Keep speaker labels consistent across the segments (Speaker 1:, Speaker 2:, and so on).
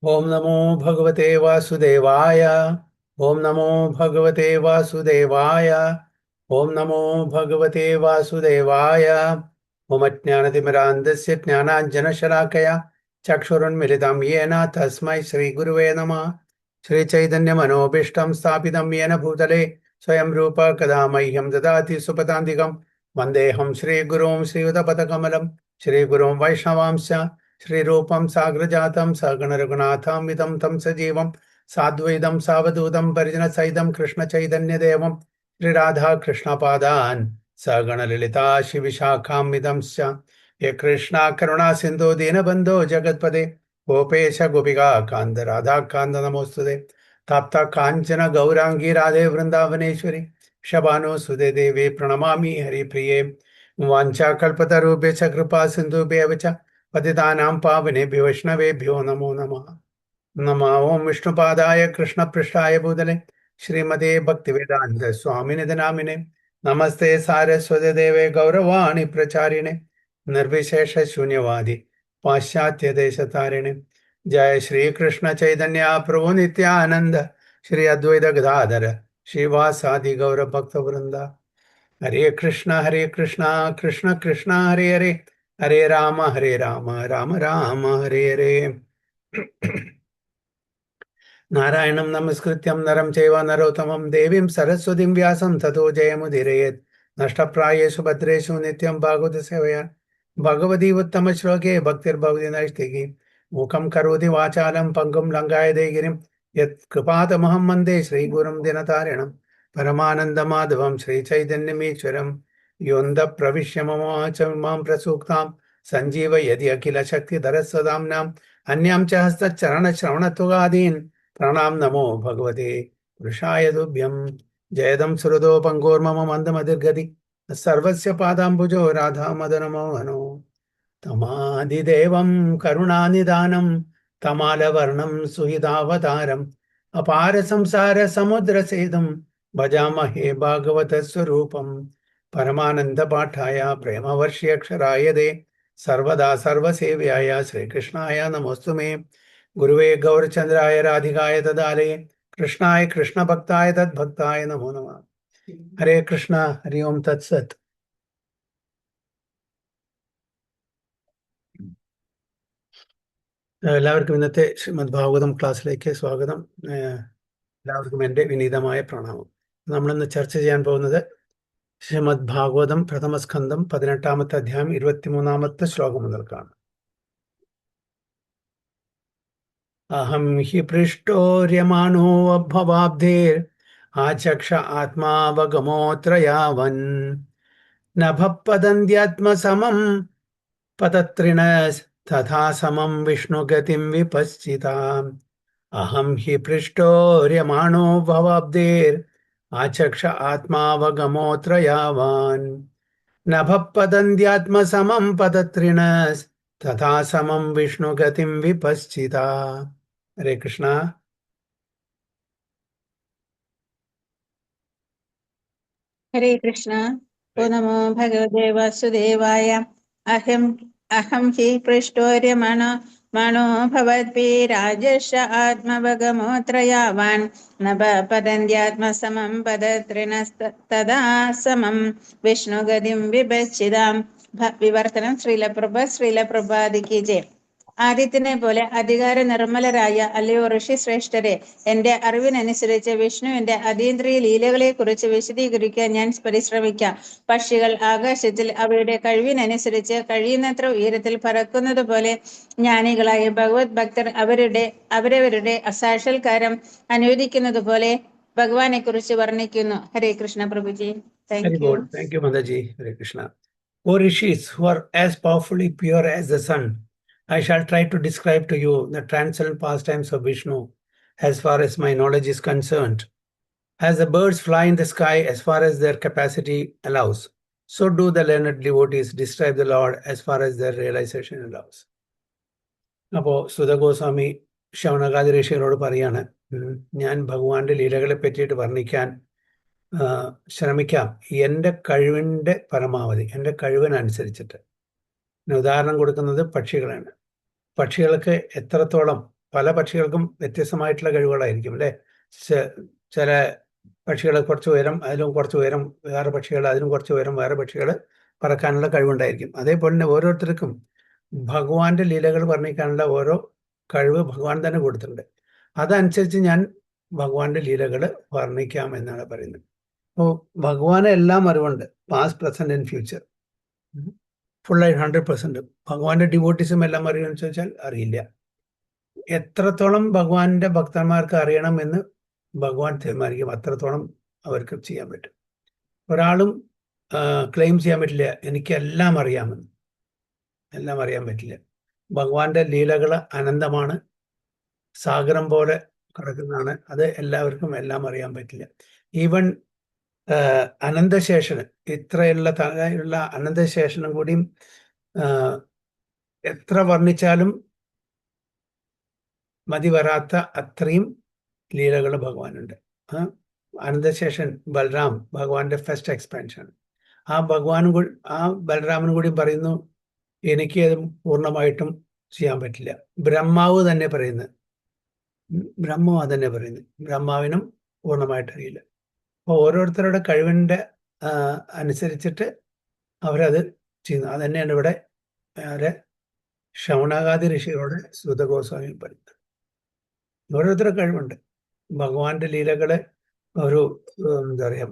Speaker 1: ओम नमो भगवते वासुदेवाय। ओम नमो भगवते वासुदेवाय। ओम नमो भगवते वासुदेवाय। ओम अज्ञानतिमिरान्धस्य ज्ञानाञ्जनशलाकया चक्षुरुन्मिलितं येन तस्मै श्रीगुरुवे नमः। श्रीचैतन्यमनोभीष्टं स्थापितं येन भूतले स्वयं रूप कदा मह्यं ददाति सुपदान्तिकं वन्देऽहं श्रीगुरुं श्रीयुतपदकमलं श्रीगुरुं वैष्णवांश्च श्रीरूपं साग्रजातं सगणरघुनाथान्वितं तं सजीवं साद्वैतं सावधूतं परिजनसहितं कृष्णचैतन्यदेवं श्रीराधाकृष्णपादान् सगणललिता श्रीविशाखान्वितंश्च ये कृष्णा करुणा सिन्धो दीनबन्धो जगत्पदे गोपेश गोपिका कान्त राधाकान्त नमोस्तुते ताप्त काञ्चन गौराङ्गी राधे वृन्दावनेश्वरी शबानुसुते देवी प्रणमामि हरिप्रिये वाञ्छाकल्पतरुभ्यश्च कृपा सिन्धुभ्यः च पतितानां पावनेभ्यो वैष्णवेभ्यो नमो नमः। नमः ओं विष्णुपादाय कृष्णपृष्ठाय भूतले श्रीमते भक्तिवेदान्त स्वामिनिधि नामिने नमस्ते सारस्वती देवे गौरवाणी प्रचारिणे निर्विशेष शून्यवादी पाश्चात्य देशतारिणे जय श्री कृष्ण चैतन्य प्रभु नित्यानंद श्री अद्वैत गदाधर श्रीवासादि गौर भक्त वृंदा हरे कृष्ण कृष्ण कृष्ण हरे हरे हरे राम राम राम हरे हरे। नारायणं नमस्कृत्यं नरं चैव नरोत्तमं देवीं सरस्वतीं व्यासं ततो जयमुदीरयेत्। नष्टप्रायेषु भद्रेषु नित्यं भागवत सेवया भगवती उत्तमश्लोके भक्तिर्भवति नैष्टिकी मूकं करोति वाचालं पङ्गुं लङ्घायते गिरिं यत्कृपातमहं वन्दे श्रीगुरुं दिनतारिणं परमानन्दमाधवं श्रीचैतन्यमीश्वरं योऽन्तःप्रविश्य मम वाचमिमां प्रसूक्तां सञ्जीवयति अखिलशक्तिधरस्वधाम्नाम् अन्यां च हस्तचरणश्रवणत्वगादीन् प्रणाम नमो भगवते पुरुषाय तुभ्यं। जयदं सुहृदो पङ्गोर्मम मन्दमतिर्गति सर्वस्य पादाम्बुजो राधामदनमोहनो तमादिदेवं करुणानिधानं तमालवर्णं सुहृदावतारम् अपार संसार समुद्रसेतुं भजामहे भागवतस्वरूपं परमानन्दपाठाय प्रेमवर्ष्यक्षराय दे सर्वदा सर्वसेव्याय श्रीकृष्णाय नमोऽस्तु मे। गुरुवे गौरचंद्राय राधिकाय तदालये कृष्णाय कृष्णभक्ताय तद्भक्ताय नमो नमः। हरे कृष्ण हरि ओम तत्सत। എല്ലാവർക്കും ഇന്നത്തെ ശ്രീമദ് ഭാഗവതം ക്ലാസ്സിലേക്ക് സ്വാഗതം. എല്ലാവർക്കും എൻ്റെ വിനീതമായ പ്രണാമം. നമ്മളിന്ന് ചർച്ച ചെയ്യാൻ പോകുന്നത് ശ്രീമദ് ഭാഗവതം പ്രഥമസ്കന്ധം 18-ാമത്തെ അധ്യായം 23-ാമത്തെ ശ്ലോകം മുതൽക്കാണ്. अहं हि पृष्टोर्यमाणो भवाब्धेर् आचक्ष आत्मावगमोऽत्र यावन् नभःपदन्त्यात्मसमं पतत्रिणस्तथा समं विष्णुगतिं विपश्चिताम् अहं हि पृष्टोर्यमाणो भवाब्धेर् आचक्ष आत्मावगमोऽत्र यावान् नभःपदन्त्यात्मसमं पतत्रिणस्तथा समं विष्णुगतिं विपश्चिता. हरे कृष्ण.
Speaker 2: हरे कृष्ण। ओ नमो भगवते वासुदेवाय। अहं हि पृष्टोर्यमणो भवद्भिराजश आत्मवगमोऽत्र यावान् नभःपदन्त्यात्मसमं पदत्रिणस्तदा समं विष्णुगतिं विभज्जिताम्। വിവർത്തനം ശ്രീലപ്രഭാതിക്ക് ജയ്. ആദിത്യനെ പോലെ അധികാര നിർമ്മലരായ അല്ലയോ ഋഷി ശ്രേഷ്ഠരെ, എന്റെ അറിവിനനുസരിച്ച് വിഷ്ണുവിന്റെ അതീന്ദ്രിയ ലീലകളെക്കുറിച്ച് വിശദീകരിക്കാൻ ഞാൻ പരിശ്രമിക്കാം. പക്ഷികൾ ആകാശത്തിൽ അവയുടെ കഴിവിനനുസരിച്ച് കഴിയുന്നത്ര ഉയരത്തിൽ പറക്കുന്നത് പോലെ ജ്ഞാനികളായ ഭഗവത് ഭക്തർ അവരവരുടെ അസാക്ഷാത്കാരം അനുവദിക്കുന്നത് പോലെ ഭഗവാനെ കുറിച്ച് വർണ്ണിക്കുന്നു. ഹരേ Krishna പ്രഭുജി.
Speaker 1: Very
Speaker 2: thank you.
Speaker 1: good. Thank you, Mataji. Hare Krishna. O rishis who are as powerfully pure as the sun, I shall try to describe to you the transcendent pastimes of Vishnu as far as my knowledge is concerned. As the birds fly in the sky as far as their capacity allows, so do the learned devotees describe the Lord as far as their realization allows. അപ്പോൾ സുധഗോസ്വാമി ശൗനകാദി ഋഷികളോട് പറയാണ്, ഞാൻ ഭഗവാന്റെ ലീലകളെ പറ്റിയിട്ട് വർണ്ണിക്കാൻ ശ്രമിക്കാം എൻ്റെ കഴിവിൻ്റെ പരമാവധി, എൻ്റെ കഴിവിനനുസരിച്ചിട്ട്. ഉദാഹരണം കൊടുക്കുന്നത് പക്ഷികളാണ്. പക്ഷികൾക്ക് എത്രത്തോളം പല പക്ഷികൾക്കും വ്യത്യസ്തമായിട്ടുള്ള കഴിവുകളായിരിക്കും അല്ലേ. ചില പക്ഷികൾ കുറച്ച് ഉയരം, അതിലും കുറച്ച് ഉയരം വേറെ പക്ഷികൾ, അതിലും കുറച്ച് ഉയരം വേറെ പക്ഷികൾ പറക്കാനുള്ള കഴിവുണ്ടായിരിക്കും. അതേപോലെ തന്നെ ഓരോരുത്തർക്കും ഭഗവാന്റെ ലീലകൾ വർണ്ണിക്കാനുള്ള ഓരോ കഴിവ് ഭഗവാൻ തന്നെ കൊടുത്തിട്ടുണ്ട്. അതനുസരിച്ച് ഞാൻ ഭഗവാന്റെ ലീലകൾ വർണ്ണിക്കാം എന്നാണ് പറയുന്നത്. അപ്പോൾ ഭഗവാനെ എല്ലാം അറിവുണ്ട്, പാസ്റ്റ്, പ്രസന്റ് ആൻഡ് ഫ്യൂച്ചർ, ഫുള്ളായി 100%. ഭഗവാന്റെ ഡിവോട്ടീസും എല്ലാം അറിയുമെന്ന് ചോദിച്ചാൽ അറിയില്ല. എത്രത്തോളം ഭഗവാന്റെ ഭക്തന്മാർക്ക് അറിയണമെന്ന് ഭഗവാൻ തീരുമാനിക്കും, അത്രത്തോളം അവർക്ക് ചെയ്യാൻ പറ്റും. ഒരാളും ക്ലെയിം ചെയ്യാൻ പറ്റില്ല എനിക്ക് എല്ലാം അറിയാമെന്ന്. എല്ലാം അറിയാൻ പറ്റില്ല. ഭഗവാന്റെ ലീലകൾ അനന്തമാണ്, സാഗരം പോലെ കിടക്കുന്നതാണ്. അത് എല്ലാവർക്കും എല്ലാം അറിയാൻ പറ്റില്ല. ഈവൻ അനന്തശേഷന്, ഇത്രയുള്ള തലയുള്ള അനന്തശേഷനും കൂടിയും എത്ര വർണ്ണിച്ചാലും മതി വരാത്ത അത്രയും ലീലകൾ ഭഗവാനുണ്ട്. അനന്തശേഷൻ ബലറാം ഭഗവാന്റെ ഫസ്റ്റ് എക്സ്പാൻഷൻ. ആ ബലരാമനും കൂടി പറയുന്നു എനിക്ക് അത് പൂർണ്ണമായിട്ടും ചെയ്യാൻ പറ്റില്ല. ബ്രഹ്മാവ് തന്നെ പറയുന്നത്, ബ്രഹ്മാവിനും പൂർണ്ണമായിട്ട് അറിയില്ല. അപ്പോൾ ഓരോരുത്തരുടെ കഴിവിൻ്റെ അനുസരിച്ചിട്ട് അവരത് ചെയ്യുന്നു. അത് തന്നെയാണ് ഇവിടെ ശൗനകാദി ഋഷികളോട് സൂത ഗോസ്വാമി പറയുന്നത്. ഓരോരുത്തരുടെ കഴിവുണ്ട്. ഭഗവാന്റെ ലീലകളെ ഒരു എന്താ പറയാ,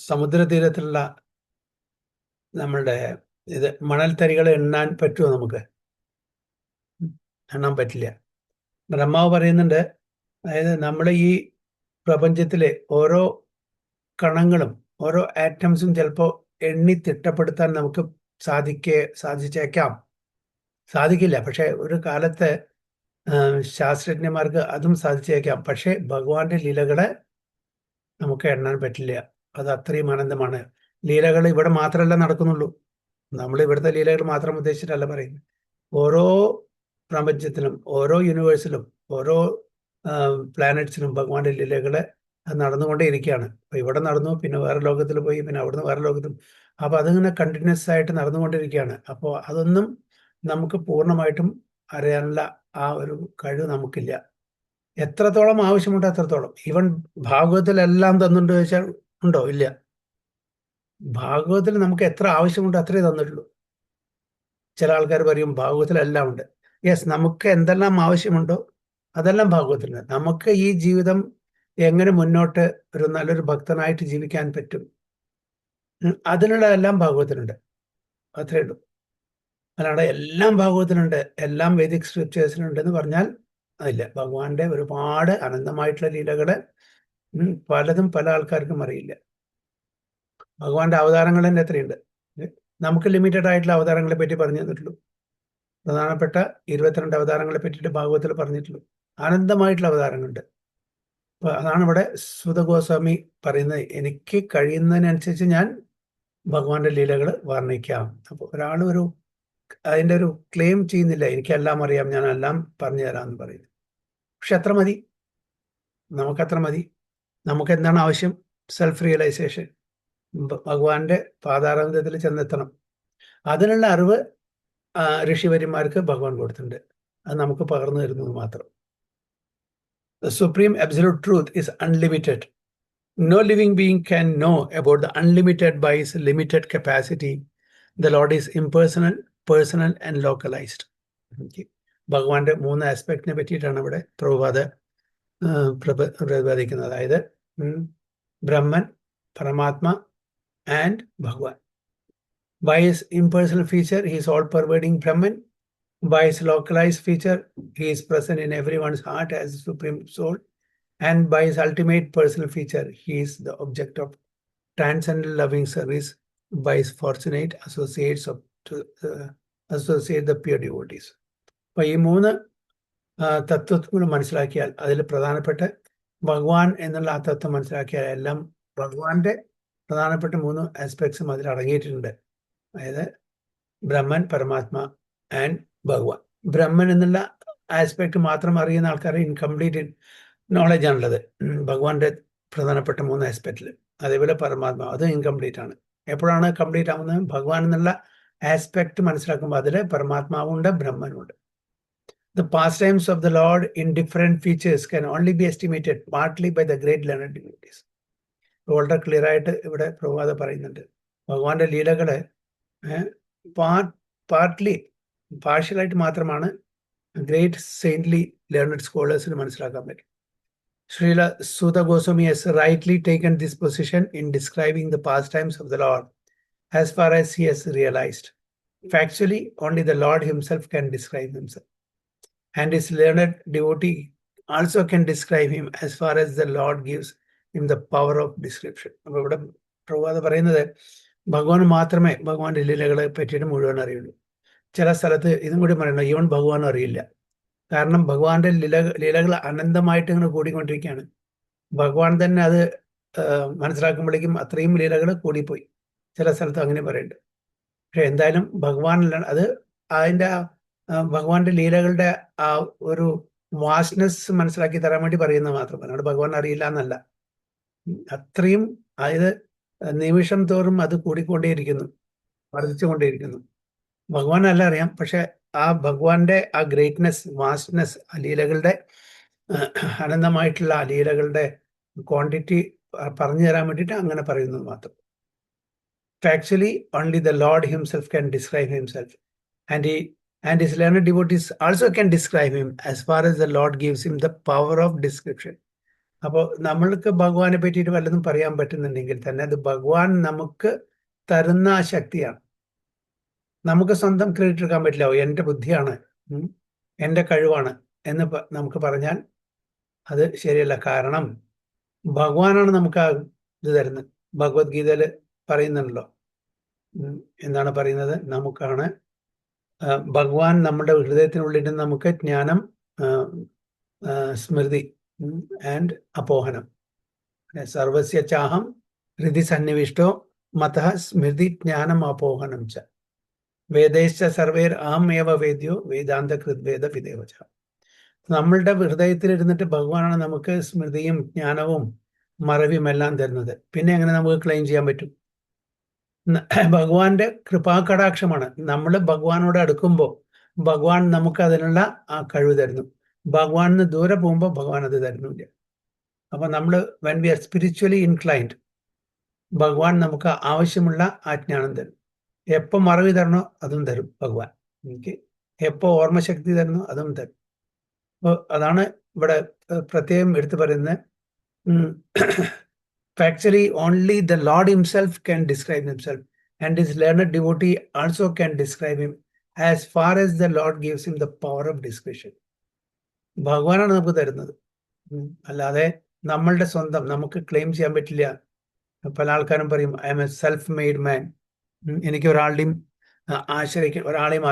Speaker 1: സമുദ്രതീരത്തിലുള്ള നമ്മളുടെ മണൽത്തരികളെ എണ്ണാൻ പറ്റുമോ? നമുക്ക് എണ്ണാൻ പറ്റില്ല. ബ്രഹ്മാവ് പറയുന്നുണ്ട്, അതായത് നമ്മുടെ ഈ പ്രപഞ്ചത്തിലെ ഓരോ കണങ്ങളും ഓരോ ആറ്റംസും ചിലപ്പോൾ എണ്ണി തിട്ടപ്പെടുത്താൻ നമുക്ക് സാധിക്കില്ല. പക്ഷെ ഒരു കാലത്ത് ശാസ്ത്രജ്ഞന്മാർക്ക് അതും സാധിച്ചേക്കാം. പക്ഷെ ഭഗവാന്റെ ലീലകളെ നമുക്ക് എണ്ണാൻ പറ്റില്ല. അത് അത്രയും ആനന്ദമാണ്. ലീലകൾ ഇവിടെ മാത്രമല്ല നടക്കുന്നുള്ളൂ. നമ്മൾ ഇവിടുത്തെ ലീലകൾ മാത്രം ഉദ്ദേശിച്ചിട്ടല്ല പറയുന്നത്. ഓരോ പ്രപഞ്ചത്തിലും, ഓരോ യൂണിവേഴ്സിലും, ഓരോ പ്ലാനറ്റ്സിലും ഭഗവാന്റെ ലീലകളെ നടന്നുകൊണ്ടേ ഇരിക്കുകയാണ്. അപ്പോൾ ഇവിടെ നടന്നു, പിന്നെ വേറെ ലോകത്തിൽ പോയി, പിന്നെ അവിടുന്ന് വേറെ ലോകത്തും. അപ്പോൾ അതിങ്ങനെ കണ്ടിന്യൂസ് ആയിട്ട് നടന്നുകൊണ്ടിരിക്കുകയാണ്. അപ്പോൾ അതൊന്നും നമുക്ക് പൂർണ്ണമായിട്ടും അറിയാനുള്ള ആ ഒരു കഴിവ് നമുക്കില്ല. എത്രത്തോളം ആവശ്യമുണ്ടോ അത്രത്തോളം. ഈവൻ ഭാഗവതത്തിലെല്ലാം തന്നിട്ടുണ്ട് ചോദിച്ചാൽ ഉണ്ടോ? ഇല്ല. ഭാഗവതത്തിൽ നമുക്ക് എത്ര ആവശ്യമുണ്ടോ അത്രേ തന്നിട്ടുള്ളൂ. ചില ആൾക്കാർ പറയും ഭാഗവതത്തിലെല്ലാം ഉണ്ട്. യെസ്, നമുക്ക് എന്തെല്ലാം ആവശ്യമുണ്ടോ അതെല്ലാം ഭാഗവതത്തിലുണ്ട്. നമുക്ക് ഈ ജീവിതം എങ്ങനെ മുന്നോട്ട് ഒരു നല്ലൊരു ഭക്തനായിട്ട് ജീവിക്കാൻ പറ്റും, അതിനുള്ളതെല്ലാം ഭാഗവതത്തിലുണ്ട്. അത്രേ ഉള്ളൂ. അല്ലാതെ എല്ലാം ഭാഗവതത്തിലുണ്ട്, എല്ലാം വേദിക് സ്ക്രിപ്റ്റേഴ്സിലുണ്ട് എന്ന് പറഞ്ഞാൽ അതില്ല. ഭഗവാന്റെ ഒരുപാട് അനന്തമായിട്ടുള്ള ലീലകള് പലതും പല ആൾക്കാർക്കും അറിയില്ല. ഭഗവാന്റെ അവതാരങ്ങൾ തന്നെ എത്രയുണ്ട്. നമുക്ക് ലിമിറ്റഡ് ആയിട്ടുള്ള അവതാരങ്ങളെ പറ്റി പറഞ്ഞു തന്നിട്ടുള്ളൂ. പ്രധാനപ്പെട്ട 22 അവതാരങ്ങളെ പറ്റിയിട്ട് ഭാഗവതത്തിൽ പറഞ്ഞിട്ടുള്ളൂ. അനന്തമായിട്ടുള്ള അവതാരങ്ങളുണ്ട്. അപ്പൊ അതാണ് ഇവിടെ സൂത ഗോസ്വാമി പറയുന്നത്, എനിക്ക് കഴിയുന്നതിനനുസരിച്ച് ഞാൻ ഭഗവാന്റെ ലീലകൾ വർണ്ണിക്കാം. അപ്പോൾ ഒരാൾ അതിൻ്റെ ഒരു ക്ലെയിം ചെയ്യുന്നില്ല, എനിക്കെല്ലാം അറിയാം, ഞാൻ എല്ലാം പറഞ്ഞു തരാമെന്ന് പറയുന്നു. പക്ഷെ അത്ര മതി, നമുക്കത്ര മതി. നമുക്ക് എന്താണ് ആവശ്യം? സെൽഫ് റിയലൈസേഷൻ, ഭഗവാന്റെ പാതാരവിന്ദത്തിൽ ചെന്നെത്തണം. അതിനുള്ള അറിവ് ഋഷിവര്യന്മാർക്ക് ഭഗവാൻ കൊടുത്തിട്ടുണ്ട്. അത് നമുക്ക് പകർന്നു തരുന്നത് മാത്രം. The supreme absolute truth is unlimited. No living being can know about the unlimited by his limited capacity. The Lord is impersonal, personal and localized. ഭഗവാന്റെ 3 ആസ്പെക്റ്റിനെ പറ്റിയിട്ടാണ് ഇവിടെ പ്രതിപാദിക്കുന്നത്. അതായത് ബ്രഹ്മൻ, പരമാത്മ and Bhagwan. By his impersonal feature, he is all-pervading Brahman. By his localized feature, he is present in everyone's heart as the supreme soul. And by his ultimate personal feature, he is the object of transcendental loving service by his fortunate associates to associate the pure devotees. അപ്പോൾ ഈ 3 തത്വങ്ങൾ മനസ്സിലാക്കിയാൽ, അതിൽ പ്രധാനപ്പെട്ട ഭഗവാൻ എന്നുള്ള ആ തത്വം മനസ്സിലാക്കിയാൽ എല്ലാം ഭഗവാന്റെ പ്രധാനപ്പെട്ട 3 ആസ്പെക്ട്സും അതിൽ അടങ്ങിയിട്ടുണ്ട്. അതായത് ബ്രഹ്മൻ, പരമാത്മ ആൻഡ് ഭഗവാൻ. ബ്രഹ്മൻ എന്നുള്ള ആസ്പെക്ട് മാത്രം അറിയുന്ന ആൾക്കാർ ഇൻകംപ്ലീറ്റ് നോളജ് ആണുള്ളത് ഭഗവാന്റെ പ്രധാനപ്പെട്ട 3 ആസ്പെക്റ്റിൽ. അതേപോലെ പരമാത്മ, അത് ഇൻകംപ്ലീറ്റ് ആണ്. എപ്പോഴാണ് കംപ്ലീറ്റ് ആവുന്നത്? ഭഗവാൻ എന്നുള്ള ആസ്പെക്ട് മനസ്സിലാക്കുമ്പോൾ അതിൽ പരമാത്മാവുണ്ട്, ബ്രഹ്മനുണ്ട്. The pastimes of the Lord in different features can only be estimated partly by the great learned devotees. വളരെ ക്ലിയർ ആയിട്ട് ഇവിടെ പ്രഭാത പറയുന്നുണ്ട്. ഭഗവാന്റെ ലീലകള് പാർഷ്യലായിട്ട് മാത്രമാണ് ഗ്രേറ്റ് സെയിന്റ്ലി ലേണഡ് സ്കോളേഴ്സിന് മനസ്സിലാക്കാൻ പറ്റും. Srila Suta Goswami has rightly taken this position in describing the pastimes of the Lord as far as he has realized. Factually, only the Lord himself can describe himself. And his learned devotee also can describe him as far as the Lord gives him the power of description. അപ്പോൾ ഇവിടെ പ്രഭാത പറയുന്നത് ഭഗവാൻ മാത്രമേ ഭഗവാന്റെ ലീലകളെ പറ്റിയിട്ട് മുഴുവൻ അറിയുള്ളൂ. ചില സ്ഥലത്ത് ഇതും കൂടി പറയണം, ഈവൻ ഭഗവാനും അറിയില്ല. കാരണം ഭഗവാന്റെ ലീലകൾ അനന്തമായിട്ട് ഇങ്ങനെ കൂടിക്കൊണ്ടിരിക്കുകയാണ്. ഭഗവാൻ തന്നെ അത് മനസ്സിലാക്കുമ്പോഴേക്കും അത്രയും ലീലകൾ കൂടിപ്പോയി. ചില സ്ഥലത്ത് അങ്ങനെ പറയുന്നുണ്ട്. പക്ഷെ എന്തായാലും ഭഗവാനിലാണ് അത്, അതിൻ്റെ ഭഗവാന്റെ ലീലകളുടെ ആ ഒരു വാസ്റ്റ്നെസ് മനസ്സിലാക്കി തരാൻ വേണ്ടി പറയുന്നത് മാത്രമാണ്. അവിടെ ഭഗവാൻ അറിയില്ല എന്നല്ല. അത്രയും, അതായത് നിമിഷം തോറും അത് കൂടിക്കൊണ്ടേയിരിക്കുന്നു, വർദ്ധിച്ചുകൊണ്ടേയിരിക്കുന്നു. ഭഗവാനല്ല അറിയാം, പക്ഷെ ആ ഭഗവാന്റെ ആ ഗ്രേറ്റ്നെസ്, വാസ്റ്റ്നെസ്, ആ ലീലകളുടെ അനന്തമായിട്ടുള്ള ആ ലീലകളുടെ ക്വാണ്ടിറ്റി പറഞ്ഞു തരാൻ വേണ്ടിയിട്ട് അങ്ങനെ പറയുന്നത് മാത്രം. Factually, only the Lord himself can describe himself, and his learned devotees also can describe him as far as the Lord gives him the power of description. അപ്പോൾ നമ്മൾക്ക് ഭഗവാനെ പറ്റിയിട്ട് വല്ലതും പറയാൻ പറ്റുന്നുണ്ടെങ്കിൽ തന്നെ അത് ഭഗവാൻ നമുക്ക് തരുന്ന ആ ശക്തിയാണ്. നമുക്ക് സ്വന്തം ക്രെഡിറ്റ് എടുക്കാൻ പറ്റില്ല. എൻ്റെ ബുദ്ധിയാണ്, എൻ്റെ കഴിവാണ് എന്ന് നമുക്ക് പറഞ്ഞാൽ അത് ശരിയല്ല. കാരണം ഭഗവാനാണ് നമുക്ക് ആ ഇത് തരുന്നത്. ഭഗവത്ഗീതയിൽ പറയുന്നുണ്ടല്ലോ, എന്താണ് പറയുന്നത്? നമുക്കാണ് ഭഗവാൻ നമ്മുടെ ഹൃദയത്തിനുള്ളിൽ നമുക്ക് ജ്ഞാനം, സ്മൃതി ആൻഡ് അപോഹനം. സർവസ്യ ചാഹം ഹൃദി സന്നിവിഷ്ടോ മതഃ സ്മൃതി ജ്ഞാനം അപോഹനം ച വേദൈശ്ച സർവേർ അഹം ഏവ വേദ്യോ വേദാന്ത കൃദ്വേദ വിദേവച. നമ്മളുടെ ഹൃദയത്തിലിരുന്നിട്ട് ഭഗവാനാണ് നമുക്ക് സ്മൃതിയും ജ്ഞാനവും മറവിയും എല്ലാം തരുന്നത്. പിന്നെ എങ്ങനെ നമുക്ക് ക്ലെയിം ചെയ്യാൻ പറ്റും? ഭഗവാന്റെ കൃപാകടാക്ഷമാണ്. നമ്മൾ ഭഗവാനോട് അടുക്കുമ്പോൾ ഭഗവാൻ നമുക്ക് അതിനുള്ള ആ കഴിവ് തരുന്നു. ഭഗവാനിന് ദൂരെ പോകുമ്പോൾ ഭഗവാൻ അത് തരുന്നില്ല. അപ്പൊ നമ്മൾ when we R spiritually inclined, ഭഗവാൻ നമുക്ക് ആവശ്യമുള്ള ആ ജ്ഞാനം തരും. എപ്പോൾ മറവി തരണോ അതും തരും ഭഗവാൻ. എപ്പോൾ ഓർമ്മശക്തി തരണോ അതും തരും. അപ്പോൾ അതാണ് ഇവിടെ പ്രത്യേകം എടുത്തു പറയുന്നത്. Factually, only the Lord himself can describe himself, and his learned devotee also can describe him as far as the Lord gives him the power of description. ഭഗവാനാണ് നമുക്ക് തരുന്നത്, അല്ലാതെ നമ്മളുടെ സ്വന്തം നമുക്ക് ക്ലെയിം ചെയ്യാൻ പറ്റില്ല. പല ആൾക്കാരും പറയും, I M A self made മാൻ, എനിക്ക് ഒരാളെയും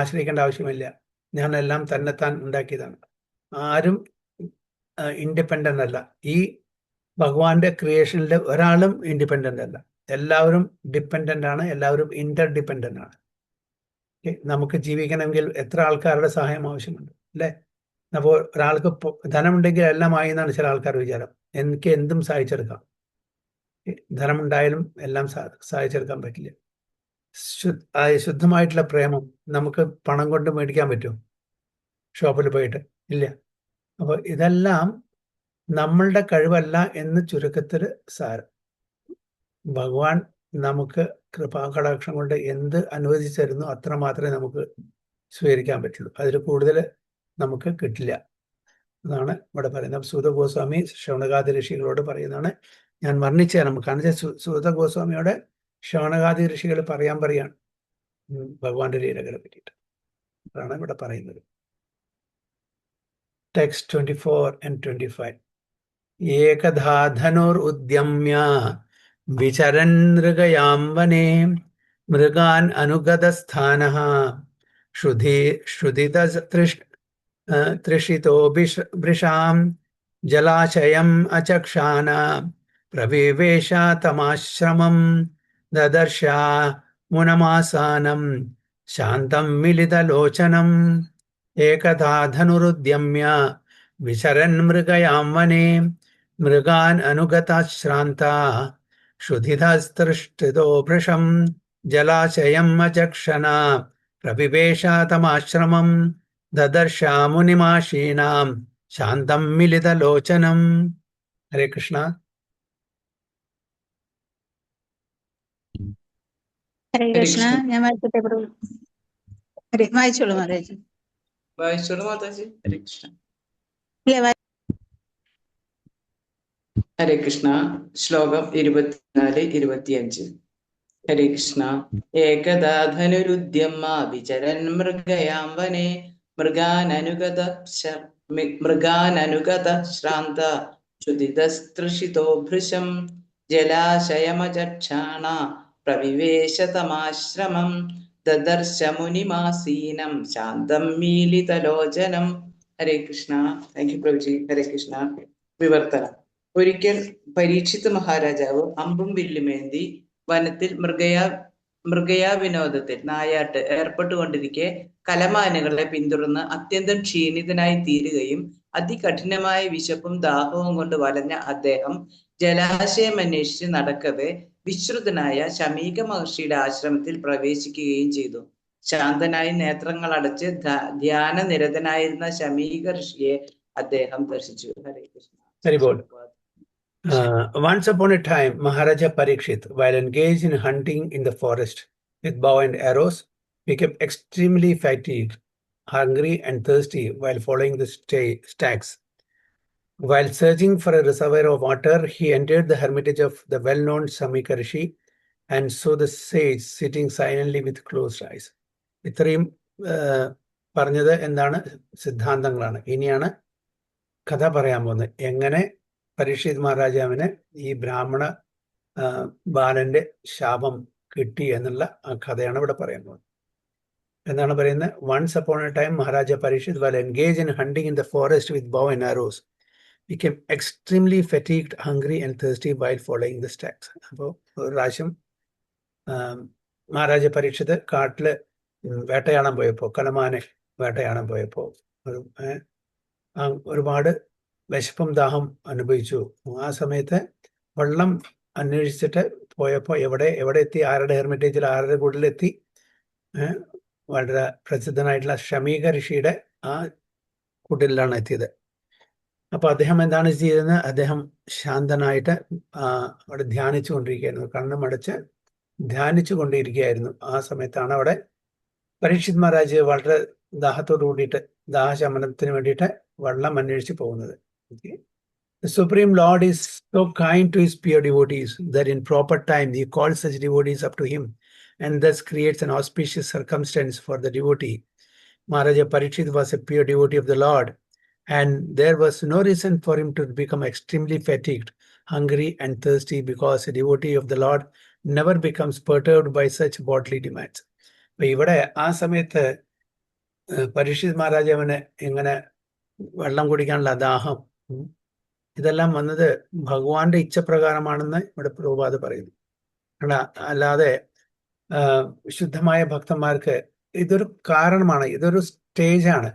Speaker 1: ആശ്രയിക്കേണ്ട ആവശ്യമില്ല, ഞാൻ എല്ലാം തന്നെത്താൻ ഉണ്ടാക്കിയതാണ്. ആരും ഇൻഡിപെൻഡൻ്റ് അല്ല. ഈ ഭഗവാന്റെ ക്രിയേഷനിൽ ഒരാളും ഇൻഡിപെൻഡൻ്റ് അല്ല. എല്ലാവരും ഡിപ്പെൻഡൻ്റ് ആണ്, എല്ലാവരും ഇന്റർ ഡിപ്പെൻഡൻ്റ് ആണ്. നമുക്ക് ജീവിക്കണമെങ്കിൽ എത്ര ആൾക്കാരുടെ സഹായം ആവശ്യമുണ്ട് അല്ലേ? അപ്പോൾ ഒരാൾക്ക് ധനമുണ്ടെങ്കിൽ എല്ലാം ആയി എന്നാണ് ചില ആൾക്കാർ വിചാരം. എനിക്ക് എന്തും സഹായിച്ചെടുക്കാം. ധനമുണ്ടായാലും എല്ലാം സഹായിച്ചെടുക്കാൻ പറ്റില്ല. ശുദ്ധമായിട്ടുള്ള പ്രേമം നമുക്ക് പണം കൊണ്ട് മേടിക്കാൻ പറ്റുമോ? ഷോപ്പിൽ പോയിട്ട് ഇല്ല. അപ്പോൾ ഇതെല്ലാം നമ്മളുടെ കഴിവല്ല എന്ന് ചുരുക്കത്തിൽ സാരം. ഭഗവാൻ നമുക്ക് കൃപാകടാക്ഷം കൊണ്ട് എന്ത് അനുവദിച്ചു തരുന്നു അത്ര മാത്രമേ നമുക്ക് സ്വീകരിക്കാൻ പറ്റുള്ളൂ. അതിൽ കൂടുതൽ നമുക്ക് കിട്ടില്ല. അതാണ് ഇവിടെ പറയുന്നത്. സൂത ഗോസ്വാമി ശൗനകാദി ഋഷികളോട് പറയുന്നതാണ്. ഞാൻ വർണ്ണിച്ചു തരാം. കാരണം സൂത ഗോസ്വാമിയോട് ശൗനകാദി ഋഷികൾ പറയാണ് ഭഗവാന്റെ ലീലകളെ പറ്റിയിട്ട്. അതാണ് ഇവിടെ പറയുന്നത്. Text 24 and 25. ഏകധാ ധനുരുദ്യമ്യ വിചരൻ മൃഗയാം വനേ മൃഗാൻ അനുഗതസ്ഥാനഃ തൃഷിതോ വൃഷാം ജലാശയം അചക്ഷാന പ്രവിവേശ തമാശ്രമം ദദർശ മുനമാസാനം ശാന്തം മിലിതലോചനം. ഏകധാ ധനുരുദ്യമ്യ വിചരൻ മൃഗയാം വനേ മൃഗാൻ അനുഗതാശ്രാന്ത ക്ഷുധിതസ്തൃഷ്ടിതോ വൃഷം ജലാശയം അചക്ഷണ പ്രവിവേശ തമാശ്രമം ദദർശാമുനിമാശീനാം ശാന്തം മിലിതലോചനം. ഹരേ കൃഷ്ണ.
Speaker 2: ഹരേ
Speaker 3: ഹരേ
Speaker 2: കൃഷ്ണ.
Speaker 3: കൃഷ്ണ.
Speaker 2: ഞാൻ വായിക്കട്ടെ പ്രഭു? വായിച്ചോളൂ മാതാജി.
Speaker 3: വായിച്ചോളൂ മാതാജി. ഹരേ കൃഷ്ണ.
Speaker 2: ഇല്ല,
Speaker 3: ഹരേ കൃഷ്ണ. ശ്ലോകം 24-25. ഹരേ കൃഷ്ണ. ഏകദാ ധനുരുദ്യമ്മ വിചരൻ മൃഗയാം വനെ മൃഗാനനുഗത ശ്രാന്ത ചുദിതസ്തൃഷിതോ ഭൃശം ജലാശയമജക്ഷാണ പ്രവിവേശതമാശ്രമം ദദർശ മുനിമാസീനം ശാന്തം മീലിതലോചനം. ഹരേ കൃഷ്ണ. Thank you Prabhuji. ഹരേ കൃഷ്ണ. വിവർത്തനം. ഒരിക്കൽ പരീക്ഷിത് മഹാരാജാവ് അമ്പും വില്ലുമേന്തി വനത്തിൽ മൃഗയാ വിനോദത്തിൽ നായാട്ട് ഏർപ്പെട്ടുകൊണ്ടിരിക്കെ കലമാനുകളെ പിന്തുടർന്ന് അത്യന്തം ക്ഷീണിതനായി തീരുകയും അതികഠിനമായ വിശപ്പും ദാഹവും കൊണ്ട് വലഞ്ഞ അദ്ദേഹം ജലാശയം അന്വേഷിച്ച് നടക്കവേ വിശ്രുതനായ ശമീക മഹർഷിയുടെ ആശ്രമത്തിൽ പ്രവേശിക്കുകയും ചെയ്തു. ശാന്തനായി നേത്രങ്ങൾ അടച്ച് ധ്യാന നിരതനായിരുന്ന ശമീക ഋഷിയെ അദ്ദേഹം ദർശിച്ചു. ഹരേ Krishna.
Speaker 1: Very good. Once upon a time, Maharaja Parikshit, while engaged in hunting in the forest with bow and arrows, became extremely fatigued, hungry and thirsty while following the stags. While searching for a reservoir of water, he entered the hermitage of the well-known Samika Rishi and saw the sage sitting silently with closed eyes. ഇത്രയും പറഞ്ഞത് എന്താണ്? സിദ്ധാന്തങ്ങളാണ്. ഇനിയാണ് കഥ പറയാൻ പോകുന്നത്. എങ്ങനെ പരീക്ഷിത് മഹാരാജാവിന് ഈ ബ്രാഹ്മണ ബാലന്റെ ശാപം കിട്ടി എന്നുള്ള ആ കഥയാണ് ഇവിടെ പറയാൻ പോകുന്നത്. എന്താണ് പറയുന്നത്? Once upon a time Maharaja Parikshit while engaged in hunting in the forest with bow and arrows became extremely fatigued, hungry and thirsty while following the stags. അപ്പോൾ ഒരു പ്രാവശ്യം മഹാരാജ പരീക്ഷിത് കാട്ടില് വേട്ടയാടാൻ പോയപ്പോൾ, കലമാനെ വേട്ടയാടാൻ പോയപ്പോൾ ഒരുപാട് വിശപ്പും ദാഹം അനുഭവിച്ചു. ആ സമയത്ത് വെള്ളം അന്വേഷിച്ചിട്ട് പോയപ്പോൾ എവിടെ എത്തി? ആരുടെ ഹെർമിറ്റേജിൽ, ആരുടെ കൂടിലെത്തി? വളരെ പ്രസിദ്ധനായിട്ടുള്ള ശമീക ഋഷിയുടെ ആ കുടിലാണ് എത്തിയത്. അപ്പൊ അദ്ദേഹം എന്താണ് ചെയ്തതെന്ന്? അദ്ദേഹം ശാന്തനായിട്ട് അവിടെ ധ്യാനിച്ചു കൊണ്ടിരിക്കുകയായിരുന്നു. കണ്ണുമടച്ച് ധ്യാനിച്ചു കൊണ്ടിരിക്കുകയായിരുന്നു. ആ സമയത്താണ് അവിടെ പരീക്ഷിത് മഹാരാജ് വളരെ ദാഹത്തോട് കൂടിയിട്ട് ദാഹശമനത്തിന് വേണ്ടിയിട്ട് വെള്ളം അന്വേഷിച്ച് പോകുന്നത്. The Supreme Lord is so kind to his pure devotees that in proper time he calls such devotees up to him and thus creates an auspicious circumstance for the devotee. Maharaja Parikshit was a pure devotee of the Lord, and there was no reason for him to become extremely fatigued, hungry and thirsty, because a devotee of the Lord never becomes perturbed by such bodily demands. ഇവിടെ ആ സമയത്ത് പരീക്ഷിത് മഹാരാജാവിന് ഇങ്ങനെ വെള്ളം കുടിക്കാനുള്ള ദാഹം, ഇതെല്ലാം വന്നത് ഭഗവാന്റെ ഇച്ഛപ്രകാരമാണെന്ന് ഇവിടെ പ്രഭുപാദ് പറയുന്നു. അല്ലാതെ ശുദ്ധമായ ഭക്തന്മാർക്ക് ഇതൊരു കാരണമാണ്, ഇതൊരു സ്റ്റേജാണ്.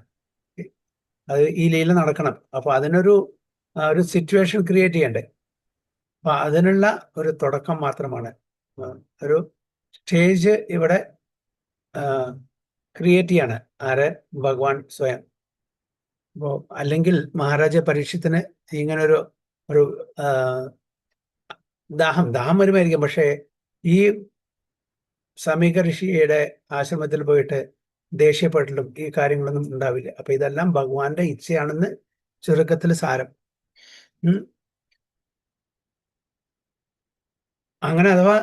Speaker 1: അത് ഈ ലീല നടക്കണം. അപ്പൊ അതിനൊരു സിറ്റുവേഷൻ ക്രിയേറ്റ് ചെയ്യണ്ടേ? അപ്പൊ അതിനുള്ള ഒരു തുടക്കം മാത്രമാണ്, ഒരു സ്റ്റേജ് ഇവിടെ ക്രിയേറ്റ് ചെയ്യാണ്. ആര്? ഭഗവാൻ സ്വയം. അപ്പോ അല്ലെങ്കിൽ മഹാരാജ പരീക്ഷത്തിന് ഇങ്ങനെ ഒരു ദാഹം വരുമായിരിക്കും. പക്ഷേ ഈ സമീക ഋഷിയുടെ ആശ്രമത്തിൽ പോയിട്ട് ദേഷ്യപ്പെട്ടിട്ടും ഈ കാര്യങ്ങളൊന്നും ഉണ്ടാവില്ല. അപ്പൊ ഇതെല്ലാം ഭഗവാന്റെ ഇച്ഛയാണെന്ന് ചുരുക്കത്തിൽ സാരം. അങ്ങനെ അഥവാ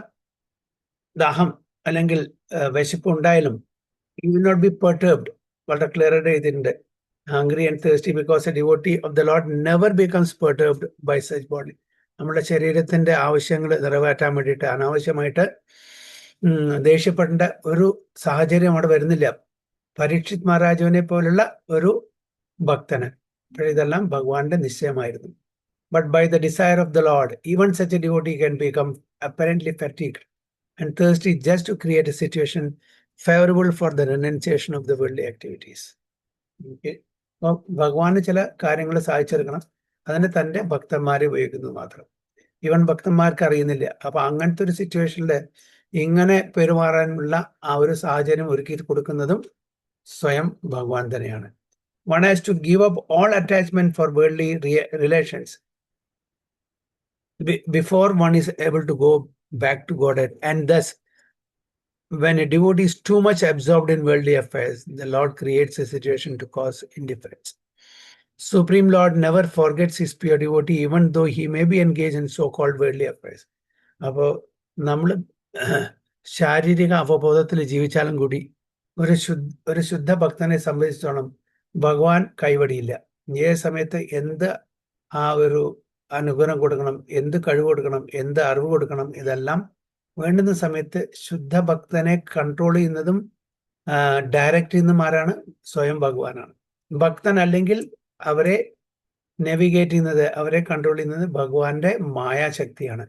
Speaker 1: ദാഹം അല്ലെങ്കിൽ വിശപ്പ് ഉണ്ടായാലും you will not be perturbed. വളരെ ക്ലിയർ ആയിട്ട് എഴുതിയിട്ടുണ്ട്. Hungry and thirsty because a devotee of the Lord never becomes perturbed by such body. നമ്മുടെ ശരീരത്തിന്റെ ആവശ്യങ്ങൾ നിറവേറ്റാൻ വേണ്ടിയിട്ട് അനാവശ്യമായിട്ട് ദേഷ്യപ്പെടേണ്ട ഒരു സാഹചര്യം അവിടെ വരുന്നില്ല പരീക്ഷിത് മഹാരാജുവിനെ പോലുള്ള ഒരു ഭക്തന്. അപ്പോൾ ഇതെല്ലാം ഭഗവാന്റെ നിശ്ചയമായിരുന്നു. But by the desire of the Lord, even such a devotee can become apparently fatigued and thirsty just to create a situation favorable for the renunciation of the worldly activities. Okay. അപ്പോൾ ഭഗവാന് ചില കാര്യങ്ങൾ സാധിച്ചെടുക്കണം, അതിന് തൻ്റെ ഭക്തന്മാരെ ഉപയോഗിക്കുന്നത് മാത്രം. Even ഭക്തന്മാർക്ക് അറിയുന്നില്ല. അപ്പൊ അങ്ങനത്തെ ഒരു സിറ്റുവേഷനിൽ ഇങ്ങനെ പെരുമാറാനുള്ള ആ ഒരു സാഹചര്യം ഒരുക്കി കൊടുക്കുന്നതും സ്വയം ഭഗവാൻ തന്നെയാണ്. one has to give up all attachment for worldly relations before one is able to go back to Godhead. And thus, when a devotee is too much absorbed in worldly affairs, the Lord creates a situation to cause indifference. Supreme Lord never forgets his pure devotee, even though he may be engaged in so-called worldly affairs. അപ്പോൾ നമ്മൾ ശാരീരിക അവബോധത്തിൽ ജീവിച്ചാലും കൂടി ഒരു ശുദ്ധ ഭക്തനെ സംബന്ധിച്ചോളം ഭഗവാൻ കൈവടിയില്ല. ഏത് സമയത്ത് എന്ത് ആ ഒരു അനുഗ്രഹം കൊടുക്കണം, എന്ത് കഴിവ് കൊടുക്കണം, എന്ത് അറിവ് കൊടുക്കണം, ഇതെല്ലാം വേണ്ടുന്ന സമയത്ത് ശുദ്ധ ഭക്തനെ കൺട്രോൾ ചെയ്യുന്നതും ഡയറക്റ്റ് ചെയ്യുന്നതും ആരാണ്? സ്വയം ഭഗവാനാണ്. ഭക്തൻ അല്ലെങ്കിൽ അവരെ നാവിഗേറ്റ് ചെയ്യുന്നത്, അവരെ കൺട്രോൾ ചെയ്യുന്നത് ഭഗവാന്റെ മായാശക്തിയാണ്.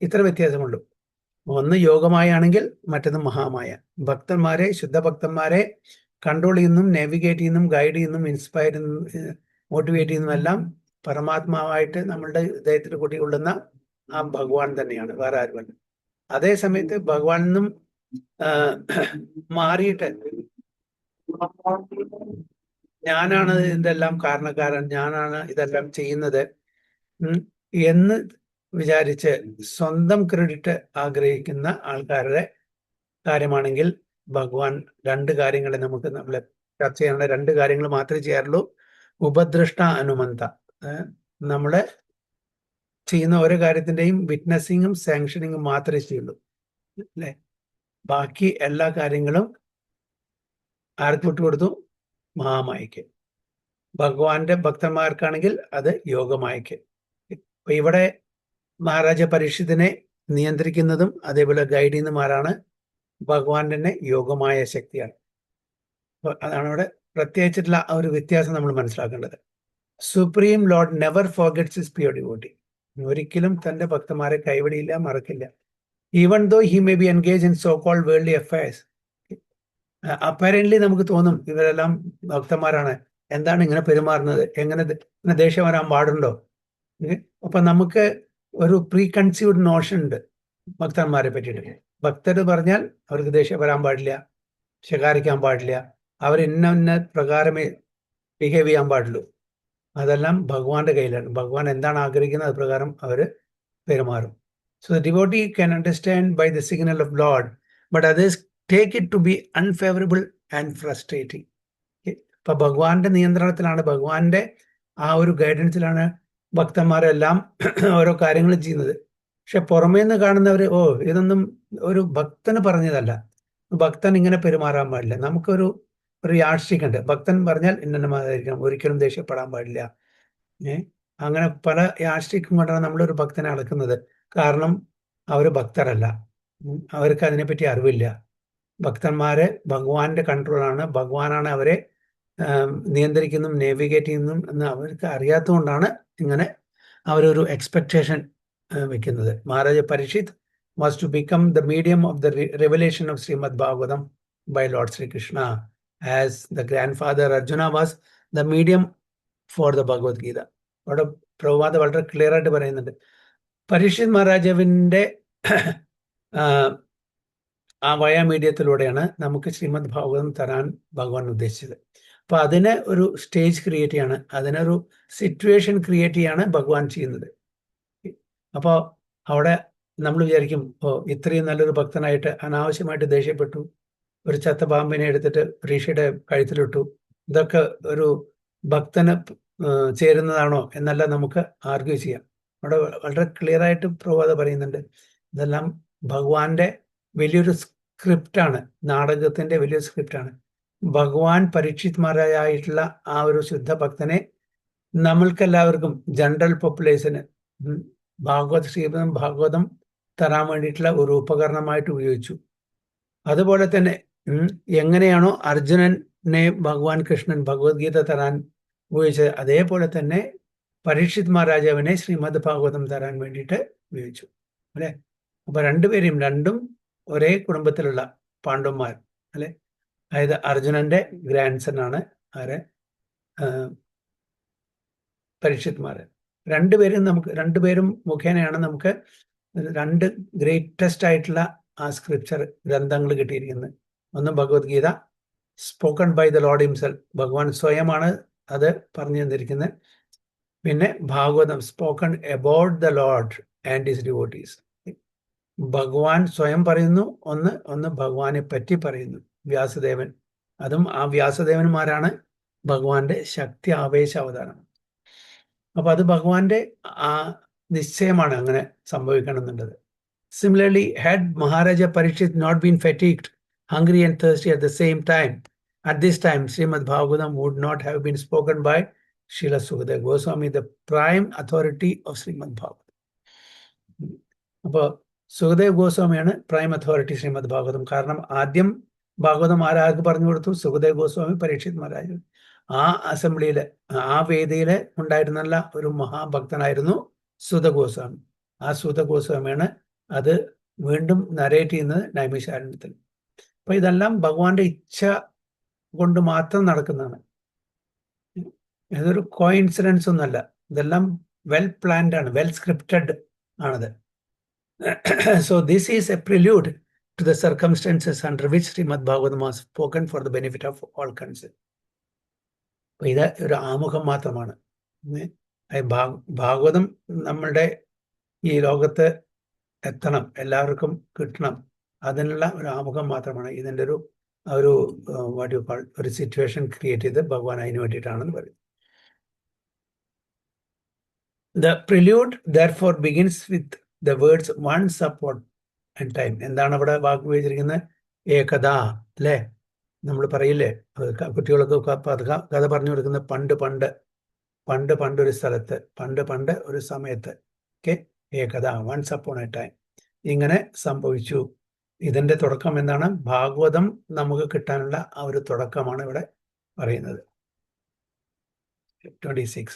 Speaker 1: ഇത്ര വ്യത്യാസമുള്ളൂ. ഒന്ന് യോഗമായാണെങ്കിൽ മറ്റൊന്ന് മഹാമായ. ഭക്തന്മാരെ, ശുദ്ധ ഭക്തന്മാരെ കൺട്രോൾ ചെയ്യുന്നതും നാവിഗേറ്റ് ചെയ്യുന്നതും ഗൈഡ് ചെയ്യുന്നതും ഇൻസ്പയർ ചെയ്യുന്നതും മോട്ടിവേറ്റ് ചെയ്യുന്നതും എല്ലാം പരമാത്മാവായിട്ട് നമ്മളുടെ ഹൃദയത്തിൽ കൂടിക്കൊള്ളുന്ന ആ ഭഗവാൻ തന്നെയാണ്, വേറെ ആരുമല്ല. അതേ സമയത്ത് ഭഗവാനിൽ നിന്നും മാറിയിട്ട് ഞാനാണ് ഇതെല്ലാം കാരണക്കാരൻ, ഞാനാണ് ഇതെല്ലാം ചെയ്യുന്നത് എന്ന് വിചാരിച്ച് സ്വന്തം ക്രെഡിറ്റ് ആഗ്രഹിക്കുന്ന ആൾക്കാരുടെ കാര്യമാണെങ്കിൽ ഭഗവാൻ രണ്ട് കാര്യങ്ങളെ നമ്മളെ ചർച്ച ചെയ്യാനുള്ള രണ്ട് കാര്യങ്ങൾ മാത്രമേ ചെയ്യാറുള്ളൂ. ഉപദ്രഷ്ട അനുമന്ത, നമ്മളെ ചെയ്യുന്ന ഓരോ കാര്യത്തിന്റെയും വിറ്റ്നസിങ്ങും സാങ്ഷനിങ്ങും മാത്രമേ ചെയ്യുള്ളൂ, അല്ലെ? ബാക്കി എല്ലാ കാര്യങ്ങളും ആർക്ക് വിട്ടുകൊടുത്തു? മഹാമായയ്ക്ക്. ഭഗവാന്റെ ഭക്തന്മാർക്കാണെങ്കിൽ അത് യോഗമായയ്ക്ക്. അപ്പൊ ഇവിടെ മഹാരാജ പരീക്ഷിത്തിനെ നിയന്ത്രിക്കുന്നതും അതേപോലെ ഗൈഡ് ചെയ്യുന്നതുമാരാണ് ഭഗവാന്റെ തന്നെ യോഗമായ ശക്തിയാണ്. അപ്പൊ അതാണ് ഇവിടെ പ്രത്യേകിച്ചിട്ടുള്ള ആ ഒരു വ്യത്യാസം നമ്മൾ മനസ്സിലാക്കേണ്ടത്. Supreme lord never forgets his pure devotee. ഒരിക്കലും തന്റെ ഭക്തന്മാരെ കൈവിടിയില്ല, മറക്കില്ല. Even though he may be engage in so called worldly affairs. Apparently നമുക്ക് തോന്നും ഇവരെല്ലാം ഭക്തന്മാരാണ്, എന്താണ് ഇങ്ങനെ പെരുമാറുന്നത്, എങ്ങനെ ദേഷ്യം വരാൻ പാടുണ്ടോ? അപ്പൊ നമുക്ക് ഒരു പ്രീ കൺസീവ്ഡ് നോഷൻ ഉണ്ട് ഭക്തന്മാരെ പറ്റിയിട്ട്. ഭക്തർ പറഞ്ഞാൽ അവർക്ക് ദേഷ്യം വരാൻ പാടില്ല, ശകാരിക്കാൻ പാടില്ല, അവർ ഇന്ന പ്രകാരമേ ബിഹേവ് ചെയ്യാൻ പാടുള്ളൂ. അതെല്ലാം ഭഗവാന്റെ കയ്യിലാണ്. ഭഗവാൻ എന്താണ് ആഗ്രഹിക്കുന്നത് അത് പ്രകാരം അവർ പെരുമാറും. So the devotee can understand by the signal of Lord, but others take it to be unfavourable and frustrating. ഇപ്പൊ ഭഗവാന്റെ നിയന്ത്രണത്തിലാണ്, ഭഗവാന്റെ ആ ഒരു ഗൈഡൻസിലാണ് ഭക്തന്മാരെല്ലാം ഓരോ കാര്യങ്ങൾ ചെയ്യുന്നത്. പക്ഷെ പുറമേ നിന്ന് കാണുന്നവർ ഇതൊന്നും ഒരു ഭക്തന് പറഞ്ഞതല്ല, ഭക്തൻ ഇങ്ങനെ പെരുമാറാൻ പാടില്ല. നമുക്കൊരു യാഷ്ടിക് ഉണ്ട്, ഭക്തൻ പറഞ്ഞാൽ ഇന്നമായിരിക്കണം, ഒരിക്കലും ദേഷ്യപ്പെടാൻ പാടില്ല. അങ്ങനെ പല യാഷ്ടിക്കും കൊണ്ടാണ് നമ്മളൊരു ഭക്തനെ അളക്കുന്നത്. കാരണം അവർ ഭക്തരല്ല, അവർക്ക് അതിനെപ്പറ്റി അറിവില്ല. ഭക്തന്മാരെ ഭഗവാന്റെ കൺട്രോളാണ്, ഭഗവാനാണ് അവരെ നിയന്ത്രിക്കുന്നതും നേവിഗേറ്റ് ചെയ്യുന്നതും എന്ന് അവർക്ക് അറിയാത്തതുകൊണ്ടാണ് ഇങ്ങനെ അവരൊരു എക്സ്പെക്ടേഷൻ വെക്കുന്നത്. Maharaja Parikshit was to become the medium of the revelation of Shrimad Bhagavatam by Lord Shri Krishna, as the grandfather Arjuna was the medium for the Bhagavad Gita. അവിടെ പ്രഭുപാദ വളരെ ക്ലിയർ ആയിട്ട് പറയുന്നുണ്ട്, പരീക്ഷിത് മഹാരാജാവിൻ്റെ ആ മീഡിയത്തിലൂടെയാണ് നമുക്ക് ശ്രീമദ് ഭാഗവതം തരാൻ ഭഗവാൻ ഉദ്ദേശിച്ചത്. അപ്പൊ അതിനെ ഒരു സ്റ്റേജ് ക്രിയേറ്റ് ചെയ്യാണ്, അതിനൊരു സിറ്റുവേഷൻ ക്രിയേറ്റ് ചെയ്യാണ് ഭഗവാൻ ചെയ്യുന്നത്. അപ്പോൾ അവിടെ നമ്മൾ വിചാരിക്കും, ഇത്രയും നല്ലൊരു ഭക്തനായിട്ട് അനാവശ്യമായിട്ട് ദേഷ്യപ്പെട്ടു, ഒരു ചത്ത പാമ്പിനെ എടുത്തിട്ട് ഋഷിയുടെ കഴുത്തിലിട്ടു, ഇതൊക്കെ ഒരു ഭക്തന് ചേരുന്നതാണോ എന്നല്ല നമുക്ക് ആർഗ്യൂ ചെയ്യാം. അവിടെ വളരെ ക്ലിയർ ആയിട്ട് പ്രഭുപാദ പറയുന്നുണ്ട്, ഇതെല്ലാം ഭഗവാന്റെ വലിയൊരു സ്ക്രിപ്റ്റാണ്, നാടകത്തിന്റെ വലിയൊരു സ്ക്രിപ്റ്റാണ്. ഭഗവാൻ പരീക്ഷിത്മാരായിട്ടുള്ള ആ ഒരു ശുദ്ധ ഭക്തനെ നമ്മൾക്കെല്ലാവർക്കും, ജനറൽ പോപ്പുലേഷന് ഭാഗവതം തരാൻ വേണ്ടിയിട്ടുള്ള ഒരു ഉപകരണമായിട്ട് ഉപയോഗിച്ചു. അതുപോലെ തന്നെ എങ്ങനെയാണോ അർജുനനെ ഭഗവാൻ കൃഷ്ണൻ ഭഗവത്ഗീത തരാൻ ഉപയോഗിച്ചത്, അതേപോലെ തന്നെ പരീക്ഷിത് മഹാരാജാവിനെ ശ്രീമദ് ഭാഗവതം തരാൻ വേണ്ടിയിട്ട് ഉപയോഗിച്ചു, അല്ലെ? അപ്പൊ രണ്ടും ഒരേ കുടുംബത്തിലുള്ള പാണ്ഡവന്മാർ, അല്ലെ? അതായത് അർജുനന്റെ ഗ്രാൻഡ് സൺ ആണ് ആരെ? പരീക്ഷിത്മാര്. രണ്ടുപേരും മുഖേനയാണ് നമുക്ക് രണ്ട് ഗ്രേറ്റസ്റ്റ് ആയിട്ടുള്ള ആ സ്ക്രിപ്ചർ ഗ്രന്ഥങ്ങൾ കിട്ടിയിരിക്കുന്നത്. ഒന്ന് Bhagavad Gita, spoken by the Lord himself. ഭഗവാൻ സ്വയമാണ് അത് പറഞ്ഞു തന്നിരിക്കുന്നത്. പിന്നെ Bhagavatam spoken about the Lord and his devotees. ഭഗവാൻ സ്വയം പറയുന്നു, ഒന്ന് ഭഗവാനെ പറ്റി പറയുന്നു. വ്യാസദേവൻ, അതും ആ വ്യാസദേവന്മാരാണ് ഭഗവാന്റെ ശക്തി ആവേശ അവതാരം. അപ്പൊ അത് ഭഗവാന്റെ ആ നിശ്ചയമാണ് അങ്ങനെ സംഭവിക്കണം എന്നുള്ളത്. Similarly, had Maharaja Parikshit not been fatigued, hungry and thirsty at the same time, at this time, Srimad Bhagavatam would not have been spoken by Srila Sukadeva Goswami, the prime authority of Srimad Bhagavatam. അപ്പോൾ Sukhdev ഗോസ്വാമിയാണ് prime authority Shrimad Bhagavatam. കാരണം ആദ്യം ഭാഗവതം ആരാർക്ക് പറഞ്ഞു കൊടുത്തു? സുഖദേവ് ഗോസ്വാമി പരീക്ഷിത് മഹാരാജ്. ആ അസംബ്ലിയില്, ആ വേദിയില് ഉണ്ടായിരുന്ന ഒരു മഹാഭക്തനായിരുന്നു സൂത ഗോസ്വാമി. ആ സൂത ഗോസ്വാമിയാണ് അത് വീണ്ടും നരേറ്റ് ചെയ്യുന്നത് നൈമിഷാരണ്യത്തിൽ. അപ്പൊ ഇതെല്ലാം ഭഗവാന്റെ ഇച്ഛ കൊണ്ട് മാത്രം നടക്കുന്നതാണ്. ഇതൊരു കോയിൻസിഡൻസ് ഒന്നല്ല, ഇതെല്ലാം വെൽ പ്ലാൻഡ് ആണ്, വെൽ സ്ക്രിപ്റ്റഡ് ആണത്. So this is a prelude to the circumstances under which Srimad Bhagavatam was spoken for the benefit of all concerned. അപ്പൊ ഇത് ഒരു ആമുഖം മാത്രമാണ്. ഭാഗവതം നമ്മളുടെ ഈ ലോകത്ത് എത്തണം, എല്ലാവർക്കും കിട്ടണം, അതിനുള്ള ഒരു ആമുഖം മാത്രമാണ്. ഇതിൻ്റെ ഒരു സിറ്റുവേഷൻ ക്രിയേറ്റ് ചെയ്ത് ഭഗവാൻ അതിന് വേണ്ടിയിട്ടാണെന്ന് പറയും. The prelude therefore begins with the words once upon a time. എന്താണ് അവിടെ വാക്ക് ഉപയോഗിച്ചിരിക്കുന്നത്? ഏകദ, അല്ലേ? നമ്മൾ പറയില്ലേ, കുട്ടികൾക്ക് കഥ പറഞ്ഞു കൊടുക്കുന്നത് പണ്ട് ഒരു സ്ഥലത്ത്, പണ്ട് ഒരു സമയത്ത്. ഓക്കെ, ഏകദ, വൺസ് അപ്പോൺ എ ടൈം. ഇങ്ങനെ സംഭവിച്ചു. ഇതിന്റെ തുടക്കം എന്താണ്? ഭാഗവതം നമുക്ക് കിട്ടാനുള്ള ആ ഒരു തുടക്കമാണ് ഇവിടെ പറയുന്നത്. 26.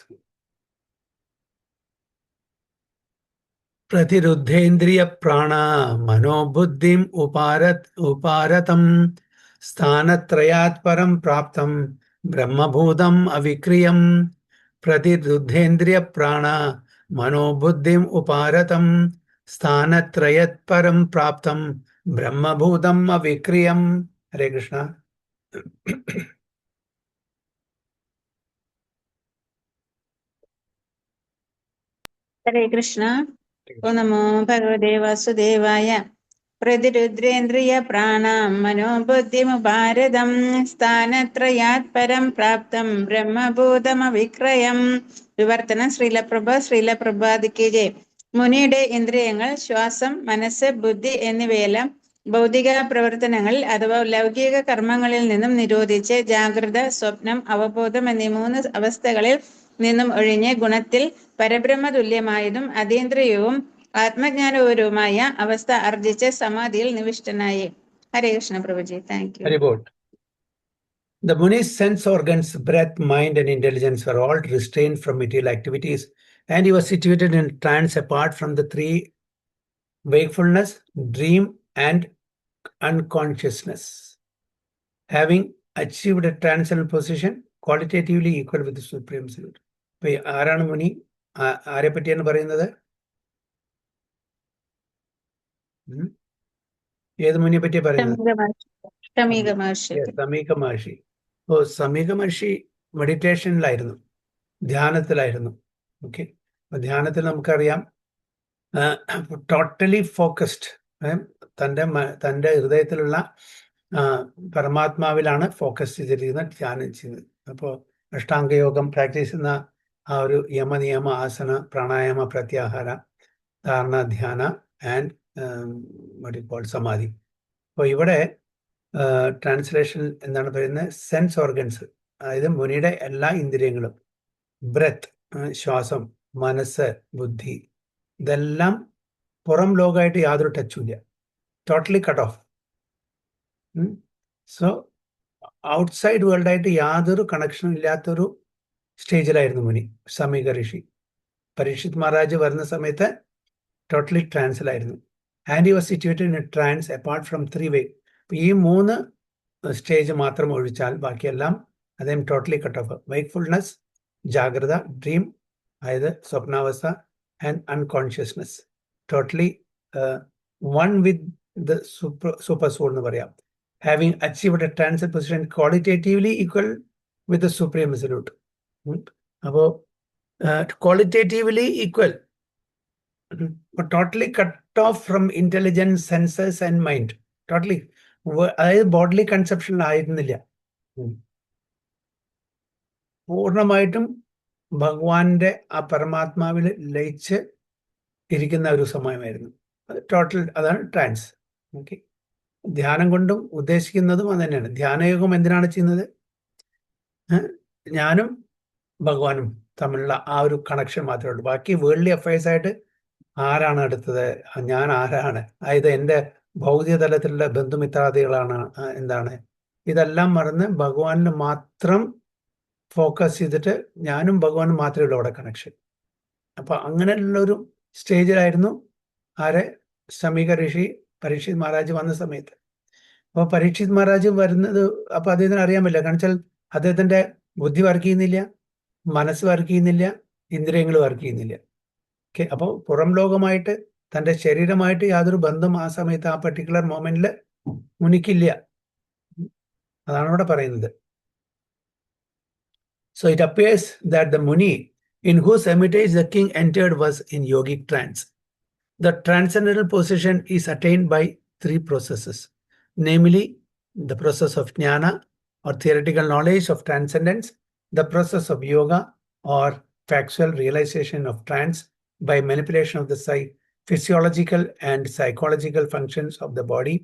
Speaker 1: പ്രതിരുദ്ധേന്ദ്രിയ പ്രാണ മനോബുദ്ധിം ഉപാരതം സ്ഥാനത്രയാത് പരം പ്രാപ്തം ബ്രഹ്മഭൂതം അവിക്രിയം. പ്രതിരുദ്ധേന്ദ്രിയ പ്രാണ മനോബുദ്ധിം ഉപാരതം സ്ഥാനത്രയത് പരം പ്രാപ്തം ബ്രഹ്മഭൂതം അവിക്രിയം. ഹരേ കൃഷ്ണ.
Speaker 2: ഹരേ കൃഷ്ണ. ഓ നമോ ഭഗവതേ വാസുദേവായ. പ്രതിരുദ്രേന്ദ്രിയ പ്രാണാം മനോബുദ്ധിമുപാരതം സ്ഥാനത്രയാത് പരം പ്രാപ്തം ബ്രഹ്മഭൂതമവിക്രയം. വിവർത്തനം. ശ്രീല പ്രഭാതിക്ക് ജയ്. മുനിയുടെ ഇന്ദ്രിയങ്ങൾ, ശ്വാസം, മനസ്സ്, ബുദ്ധി എന്നിവയെല്ലാം ഭൗതിക പ്രവർത്തനങ്ങളിൽ അഥവാ ലൗകിക കർമ്മങ്ങളിൽ നിന്നും നിരോധിച്ച് ജാഗ്രത, സ്വപ്നം, അവബോധം എന്നീ 3 അവസ്ഥകളിൽ നിന്നും ഒഴിഞ്ഞ് ഗുണത്തിൽ പരബ്രഹ്മ തുല്യമായതും അതീന്ദ്രിയവും ആത്മജ്ഞാനപരവുമായ അവസ്ഥ ആർജിച്ച് സമാധിയിൽ നിവിഷ്ടനായി. Hare Krishna Prabhuji. Thank you.
Speaker 1: The Muni's sense organs, breath, mind, and intelligence were all restrained from material activities, and he was situated in trance apart from the 3: wakefulness, dream, and unconsciousness. Having achieved a transcendental position, qualitatively equal with the Supreme Absolute. ഇപ്പൊ ആരാണ് മുനി? ആരെ പറ്റിയാണ് പറയുന്നത്? ഏത് മുനിയെ പറ്റിയാ പറയുന്നത്?
Speaker 2: സമീക മഹർഷി.
Speaker 1: ഓ, സമീക മഹർഷി മെഡിറ്റേഷനിലായിരുന്നു, ധ്യാനത്തിലായിരുന്നു. Okay, ധ്യാനത്തിൽ നമുക്കറിയാം ടോട്ടലി ഫോക്കസ്ഡ്, തൻ്റെ ഹൃദയത്തിലുള്ള പരമാത്മാവിലാണ് ഫോക്കസ് ചെയ്തിരിക്കുന്നത്, ധ്യാനം ചെയ്യുന്നത്. അപ്പോൾ അഷ്ടാംഗയോഗം പ്രാക്ടീസ് ചെയ്യുന്ന ആ ഒരു യമനിയമ, ആസന, പ്രാണായാമ, പ്രത്യാഹാര, ധാരണ, ധ്യാന ആൻഡ് സമാധി. അപ്പോൾ ഇവിടെ ട്രാൻസ്ലേഷൻ എന്താണ് പറയുന്നത്? സെൻസ് ഓർഗൻസ്, അതായത് മുനിയുടെ എല്ലാ ഇന്ദ്രിയങ്ങളും, ബ്രെത്ത്, ശ്വാസം, മനസ്സ്, ബുദ്ധി, ഇതെല്ലാം പുറം ലോകമായിട്ട് യാതൊരു ടച്ചും ഇല്ല, totally cut off. So outside വേൾഡായിട്ട് യാതൊരു കണക്ഷനും ഇല്ലാത്തൊരു സ്റ്റേജിലായിരുന്നു മുനി, സമീക ഋഷി. പരീക്ഷിത് മഹാരാജ് വരുന്ന സമയത്ത് ടോട്ടലി ട്രാൻസിലായിരുന്നു. And he was situated in a trance apart from 3 way. ഈ 3 സ്റ്റേജ് മാത്രം ഒഴിച്ചാൽ ബാക്കിയെല്ലാം അദ്ദേഹം ടോട്ടലി കട്ട് ഓഫ്. വൈക്ക്ഫുൾനെസ്, ജാഗ്രത, ഡ്രീം, അതായത് സ്വപ്നാവസ്ഥ, and unconsciousness, totally one with the super soul എന്ന് പറയാം. having achieved a transcendental position qualitatively equal with the Supreme Absolute. അപ്പോൾ qualitatively equal, but totally cut off from intelligence, senses and mind. Totally. അതായത് bodily conception ആയിരുന്നില്ല. പൂർണ്ണമായിട്ടും ഭഗവാന്റെ ആ പരമാത്മാവിൽ ലയിച്ച് ഇരിക്കുന്ന ഒരു സമയമായിരുന്നു. അത് ടോട്ടൽ, അതാണ് ട്രാൻസ്. ഓക്കെ, ധ്യാനം കൊണ്ടും ഉദ്ദേശിക്കുന്നതും അത് തന്നെയാണ്. ധ്യാനയോഗം എന്തിനാണ് ചെയ്യുന്നത്? ഞാനും ഭഗവാനും തമ്മിലുള്ള ആ ഒരു കണക്ഷൻ മാത്രമേ ഉള്ളൂ. ബാക്കി വേൾഡ്ലി അഫയേഴ്സ് ആയിട്ട് ആരാണ് എടുത്തത്, ഞാൻ ആരാണ്, അതായത് എൻ്റെ ഭൗതിക തലത്തിലുള്ള ബന്ധുമിത്രാദികളാണ്, എന്താണ്, ഇതെല്ലാം മറന്ന് ഭഗവാനിൽ മാത്രം ഫോക്കസ് ചെയ്തിട്ട് ഞാനും ഭഗവാനും മാത്രമേ ഉള്ളൂ അവിടെ കണക്ഷൻ. അപ്പൊ അങ്ങനെയുള്ളൊരു സ്റ്റേജിലായിരുന്നു ആരെ ശമീക ഋഷി പരീക്ഷിത് മഹാരാജ് വന്ന സമയത്ത്. അപ്പോൾ പരീക്ഷിത് മഹാരാജ് വരുന്നത് അപ്പൊ അദ്ദേഹത്തിന് അറിയാൻ പറ്റില്ല. കാരണം വെച്ചാൽ അദ്ദേഹത്തിന്റെ ബുദ്ധി വർക്ക് ചെയ്യുന്നില്ല, മനസ്സ് വർക്ക് ചെയ്യുന്നില്ല, ഇന്ദ്രിയങ്ങൾ വർക്ക് ചെയ്യുന്നില്ല. ഓക്കെ, അപ്പോൾ പുറം ലോകമായിട്ട് തൻ്റെ ശരീരമായിട്ട് യാതൊരു ബന്ധം ആ സമയത്ത് ആ പെർട്ടിക്കുലർ മൊമെന്റിൽ മുനിക്കില്ല. അതാണ് ഇവിടെ പറയുന്നത്. So it appears that the Muni in whose hermitage the king entered was in yogic trance. The transcendental position is attained by 3 processes, namely the process of jnana or theoretical knowledge of transcendence, the process of yoga or factual realization of trance by manipulation of the physiological and psychological functions of the body,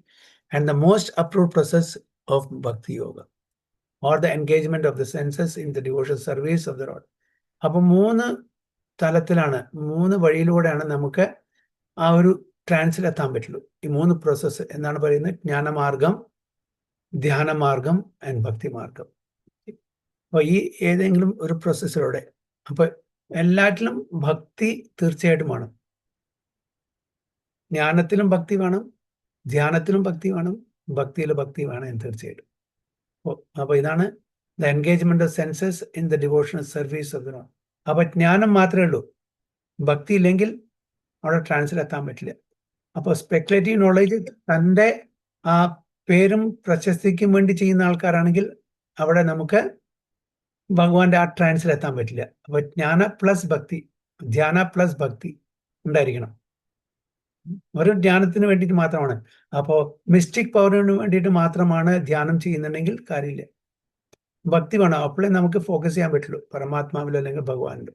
Speaker 1: and the most approved process of bhakti yoga or the engagement of the senses in the devotional service of the Lord. അപ്പോൾ 3 തലത്തിലാണ്, 3 വഴിയിലൂടെയാണ് നമുക്ക് ആ ഒരു ട്രാൻസിലെത്താൻ പറ്റുള്ളൂ. ഈ 3 process എന്നാണ് പറയുന്നത്: ജ്ഞാനമാർഗം, ധ്യാനമാർഗം and ഭക്തിമാർഗം. അപ്പോൾ ഈ ഏതെങ്കിലും ഒരു പ്രോസസ്സിലൂടെ, അപ്പൊ എല്ലാറ്റിലും ഭക്തി തീർച്ചയായിട്ടും വേണം. ജ്ഞാനത്തിലും ഭക്തി വേണം, ധ്യാനത്തിലും ഭക്തി വേണം, ഭക്തിയിൽ ഭക്തി വേണം തീർച്ചയായിട്ടും. അപ്പൊ ഇതാണ് the engagement of census in the devotional service of the Lord. അപ്പൊ ജ്ഞാനം മാത്രമേ ഉള്ളൂ, ഭക്തി ഇല്ലെങ്കിൽ അവിടെ ട്രാൻസിലെത്താൻ പറ്റില്ല. അപ്പോൾ സ്പെക്കുലേറ്റീവ് നോളേജ് തൻ്റെ ആ പേരും പ്രശസ്തിക്കും വേണ്ടി ചെയ്യുന്ന ആൾക്കാരാണെങ്കിൽ അവിടെ നമുക്ക് ഭഗവാന്റെ ആ ട്രാൻസിലെത്താൻ പറ്റില്ല. അപ്പൊ ജ്ഞാന പ്ലസ് ഭക്തി, ധ്യാന പ്ലസ് ഭക്തി ഉണ്ടായിരിക്കണം. ഒരു ധ്യാനത്തിന് വേണ്ടിയിട്ട് മാത്രമാണ്. അപ്പോൾ മിസ്റ്റിക് പവറിന് വേണ്ടിയിട്ട് മാത്രമാണ് ധ്യാനം ചെയ്യുന്നുണ്ടെങ്കിൽ കാര്യമില്ല. ഭക്തി വേണം, അപ്പോഴേ നമുക്ക് ഫോക്കസ് ചെയ്യാൻ പറ്റുള്ളൂ പരമാത്മാവിൽ അല്ലെങ്കിൽ ഭഗവാനിൽ.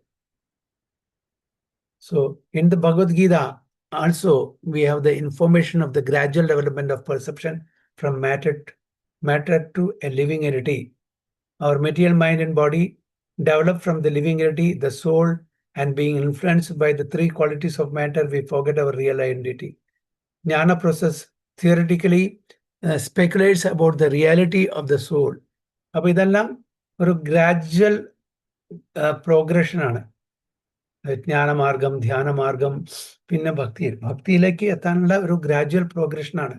Speaker 1: So in the Bhagavad Gita also we have the information of the gradual development of perception from matter to a living entity. Our material mind and body develop from the living entity, the soul, and being influenced by the 3 qualities of matter, we forget our real identity. Jnana process theoretically speculates about the reality of the soul. അപ്പോൾ ഇതെല്ലാം ഒരു gradual progression ആണ്. ജ്ഞാനമാർഗം, ധ്യാനമാർഗം, പിന്നെ ഭക്തിയിലേക്ക് എത്താനുള്ള ഒരു gradual progression ആണ്.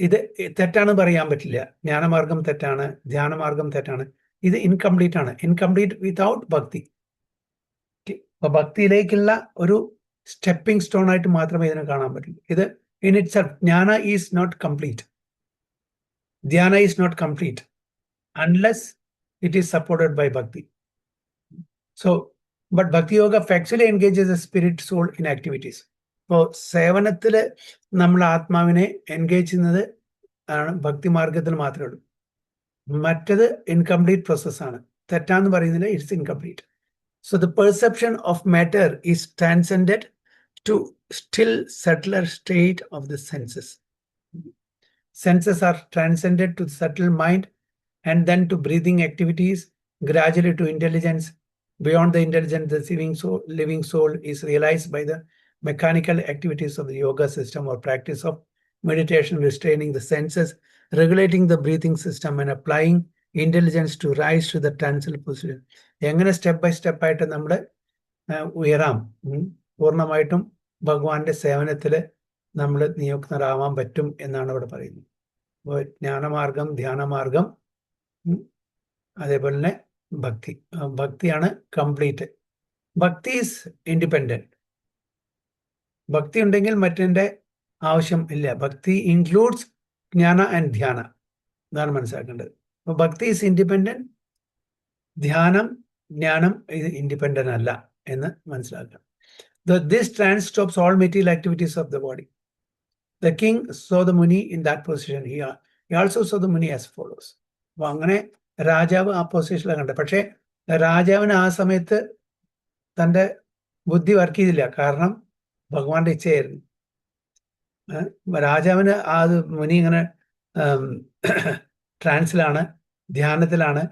Speaker 1: ഇത് തെറ്റാണ് പറയാൻ പറ്റില്ല. ജ്ഞാനമാർഗം തെറ്റാണ്, ധ്യാനമാർഗം തെറ്റാണ്. ഇത് ഇൻകംപ്ലീറ്റ് ആണ്, ഇൻകംപ്ലീറ്റ് വിതൗട്ട് ഭക്തി. അപ്പൊ ഭക്തിയിലേക്കുള്ള ഒരു സ്റ്റെപ്പിംഗ് സ്റ്റോൺ ആയിട്ട് മാത്രമേ ഇതിനെ കാണാൻ പറ്റുള്ളൂ. ഇത് in itself jnana is not complete, dhyana is not complete unless it is supported by bhakti. So, but bhakti yoga factually engages the spirit soul in activities. അപ്പോൾ സേവനത്തിൽ നമ്മൾ ആത്മാവിനെ എൻഗേജ് ചെയ്യുന്നത് ഭക്തി മാർഗത്തിൽ മാത്രമേ ഉള്ളൂ. മറ്റത് ഇൻകംപ്ലീറ്റ് പ്രോസസ്സാണ്. തെറ്റാന്ന് പറയുന്നില്ല, it's incomplete. So the perception of matter is transcended to still subtler state of the senses. Senses are transcended to the subtle mind, and then to breathing activities, gradually to intelligence. Beyond the intelligence, the living soul is realized by the mechanical activities of the yoga system or practice of meditation, restraining the senses, regulating the breathing system, and applying intelligence to rise to the transcendental position. എങ്ങനെ step by step ആയിട്ട് നമ്മൾ ഉയരാം, പൂർണ്ണമായിട്ടും ഭഗവാന്റെ സേവനത്തിൽ നമ്മൾ നിയുക്തരാവാൻ പറ്റും എന്നാണ് ഇവിടെ പറയുന്നത്. അപ്പോൾ ജ്ഞാനമാർഗം, ധ്യാനമാർഗം, അതേപോലെ തന്നെ ഭക്തി. ഭക്തിയാണ് കംപ്ലീറ്റ്. ഭക്തി ഈസ് ഇൻഡിപെൻഡന്റ്. ഭക്തി ഉണ്ടെങ്കിൽ മറ്റേ ആവശ്യം ഇല്ല. ഭക്തി ഇൻക്ലൂഡ്സ് ജ്ഞാന ആൻഡ് ധ്യാന. ഇതാണ് മനസ്സിലാക്കേണ്ടത്. അപ്പൊ ഭക്തി ഈസ് ഇൻഡിപെൻഡന്റ്, ധ്യാനം ജ്ഞാനം ഇത് ഇൻഡിപെൻഡന്റ് അല്ല എന്ന് മനസ്സിലാക്കാം. This trance stops all material activities of the body. The king saw the Muni in that position. He also saw the Muni as follows. അപ്പൊ അങ്ങനെ രാജാവ് ആ പൊസിഷനിലാണ് കണ്ടത്. പക്ഷെ രാജാവിന് ആ സമയത്ത് തൻ്റെ ബുദ്ധി വർക്ക് ചെയ്തില്ല, കാരണം ഭഗവാന്റെ ഇച്ഛയായിരുന്നു. രാജാവിന് ആ മുനി ഇങ്ങനെ ട്രാൻസിലാണ്, ധ്യാനത്തിലാണ്,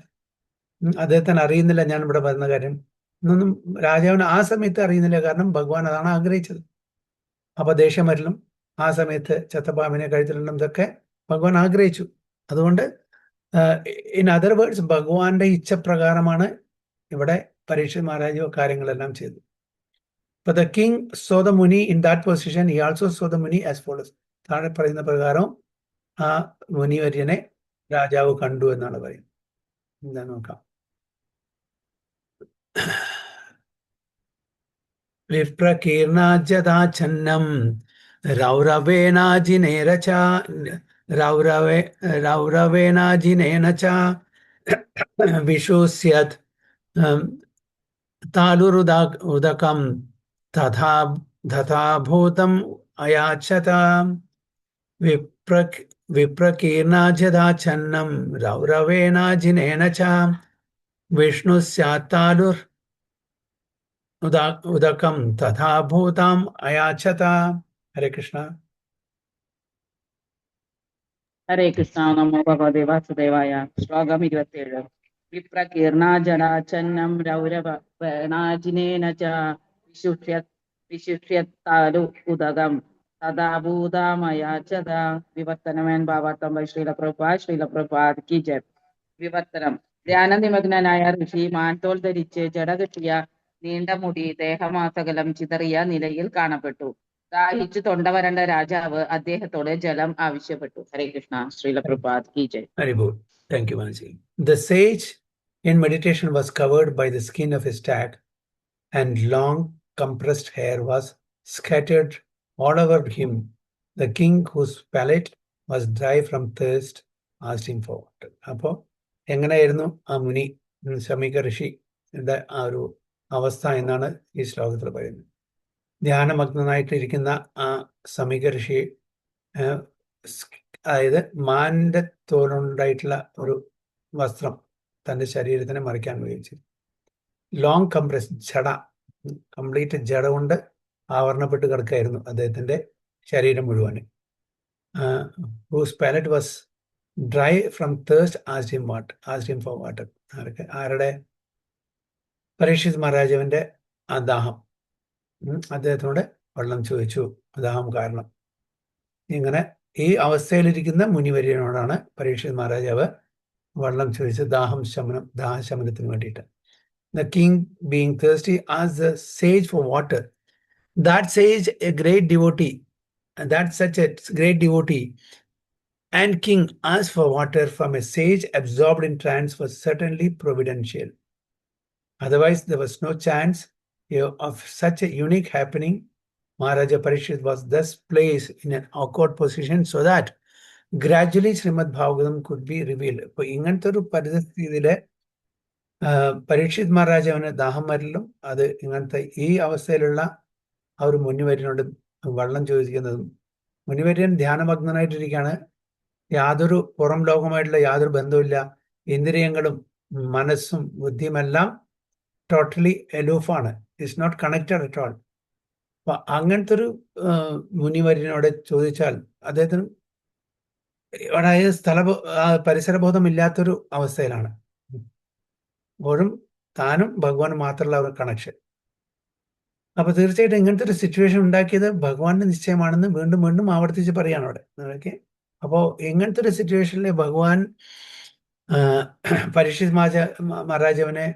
Speaker 1: അദ്ദേഹത്തിന് അറിയുന്നില്ല ഞാൻ ഇവിടെ പറയുന്ന കാര്യം എന്നൊന്നും രാജാവിന് ആ സമയത്ത് അറിയുന്നില്ല, കാരണം ഭഗവാൻ അതാണ് ആഗ്രഹിച്ചത്. അപ്പൊ ദേഷ്യം വരലും ആ സമയത്ത് ചത്തപ്പാമ്പിനെ കഴുത്തിലും ഇതൊക്കെ ഭഗവാൻ ആഗ്രഹിച്ചു. അതുകൊണ്ട് ഇൻ അതർ വേർഡ്സ് ഭഗവാന്റെ ഇച്ഛപ്രകാരമാണ് ഇവിടെ പരീക്ഷിത് മഹാരാജ് കാര്യങ്ങളെല്ലാം ചെയ്തത്. അപ്പൊ ദ കിങ് സോ ദ മുനി in that position, he also so the മുനി ആസ് ഫോളോസ്. താഴെ പറയുന്ന പ്രകാരം ആ മുനിവര്യനെ രാജാവ് കണ്ടു എന്നാണ് പറയുന്നത്. എന്താ നോക്കാം. വിപ്രകീർണാജദാഛന്നം രൗരവേനാജിനേന ച വിശൂസ്യത് താലുരുദകം തഥാ ഭൂതം അയാച്ചത. വിപ്രകീർണാജദാഛന്നം രൗരവേനാജിനേന ച വിഷ്ണുസ്യാത് താലുർ ഉദകം തഥാ ഭൂതാം അയാച്ചത. ഹരേ കൃഷ്ണ.
Speaker 4: ഹരേ കൃഷ്ണ. നമോ ഭഗവതേ വാസുദേവായ. ശ്ലോകം 27. വിപ്രകീർണാജടാഛന്നം രൗരവേണാജിനേന ച വിശുഷ്യത്താലു ഉദകം തഥാ ഭൂതാമയാച്ചത. വിവർത്തനം ആൻഡ് ഭാവാർത്ഥം ബൈ ശ്രീല പ്രഭുപാദ് കി ജയ്. വിവർത്തനം. ധ്യാനനിമഗ്നനായ ഋഷി മാൻതോൽ ധരിച്ച് ജട കെട്ടിയ നീണ്ട മുടി ദേഹമാസകലം ചിതറിയ നിലയിൽ കാണപ്പെട്ടു. ദാഹിച്ചു തൊണ്ട വരണ്ട രാജാവ് അദ്ദേഹത്തോട് ജലം ആവശ്യപ്പെട്ടു. ഹരേ കൃഷ്ണ. ശ്രീല പ്രഭുപാദ് കി ജയ്.
Speaker 1: Haribol. Thank you, Manasi. The sage in meditation was covered by the skin of a stag, and long compressed hair was scattered all over him. The king, whose palate was dry from thirst, asked him for water. അപ്പോൾ എങ്ങനെയായിരുന്നു ആ മുനി ശമീക ഋഷിയുടെ ആ ഒരു അവസ്ഥ എന്നാണ് ഈ ശ്ലോകത്തിൽ പറയുന്നത്. ധ്യാനമഗ്നനായിട്ടിരിക്കുന്ന ആ സമീക ഋഷി, അതായത് മാനിന്റെ തോലുണ്ടായിട്ടുള്ള ഒരു വസ്ത്രം തൻ്റെ ശരീരത്തിനെ മറിക്കാൻ ഉപയോഗിച്ചു. ലോങ് കംപ്രസ് ജട, കംപ്ലീറ്റ് ജട കൊണ്ട് ആവരണപ്പെട്ട് കിടക്കായിരുന്നു അദ്ദേഹത്തിന്റെ ശരീരം മുഴുവൻ. Whose palate was dry from thirst asked him for water. ആരുടെ? പരീക്ഷിത് മഹാരാജാവിന്റെ ആ ദാഹം, അദ്ദേഹത്തിനോട് വെള്ളം ചോദിച്ചു, ദാഹം കാരണം. ഇങ്ങനെ ഈ അവസ്ഥയിലിരിക്കുന്ന മുനിവര്യനോടാണ് പരീക്ഷിത് മഹാരാജാവ് വെള്ളം ചോദിച്ച് ദാഹശമനത്തിന് വേണ്ടിയിട്ട്. The king, being thirsty, asked the sage for water. That sage, a great devotee, and that's such a great devotee, and king asked for water from a sage absorbed in trance was certainly providential. Otherwise, there was no chance of such a unique happening. Maharaja Parikshit was thus placed in an awkward position so that gradually Srimad Bhagavatam could be revealed. അപ്പോൾ ഇങ്ങനത്തെ ഒരു പരിസ്ഥിതിയിലെ പരീക്ഷിത് മഹാരാജാവിന് ദാഹം വരലും അത് ഇങ്ങനത്തെ ഈ അവസ്ഥയിലുള്ള ആ ഒരു മുനിവര്യനോട് വെള്ളം ചോദിക്കുന്നതും, മുനിവര്യൻ ധ്യാനമഗ്നനായിട്ടിരിക്കുകയാണ്, യാതൊരു പുറം ലോകമായിട്ടുള്ള യാതൊരു ബന്ധവുമില്ല, ഇന്ദ്രിയങ്ങളും മനസ്സും ബുദ്ധിയുമെല്ലാം ടോട്ടലി എലൂഫാണ്, it's not connected at all. അപ്പൊ അങ്ങനത്തെ ഒരു മുനിവര്യനോട് ചോദിച്ചാൽ അദ്ദേഹത്തിന് പരിസരബോധമില്ലാത്തൊരു അവസ്ഥയിലാണ്. അപ്പോഴും താനും ഭഗവാനും മാത്രമുള്ള ഒരു കണക്ഷൻ. അപ്പൊ തീർച്ചയായിട്ടും ഇങ്ങനത്തെ ഒരു സിറ്റുവേഷൻ ഉണ്ടാക്കിയത് ഭഗവാന്റെ നിശ്ചയമാണെന്ന് വീണ്ടും വീണ്ടും ആവർത്തിച്ച് പറയാണ് അവിടെ. ഓക്കെ, അപ്പോ ഇങ്ങനത്തെ ഒരു സിറ്റുവേഷനിൽ ഭഗവാൻ പരീക്ഷിത് മഹാരാജാവിനെ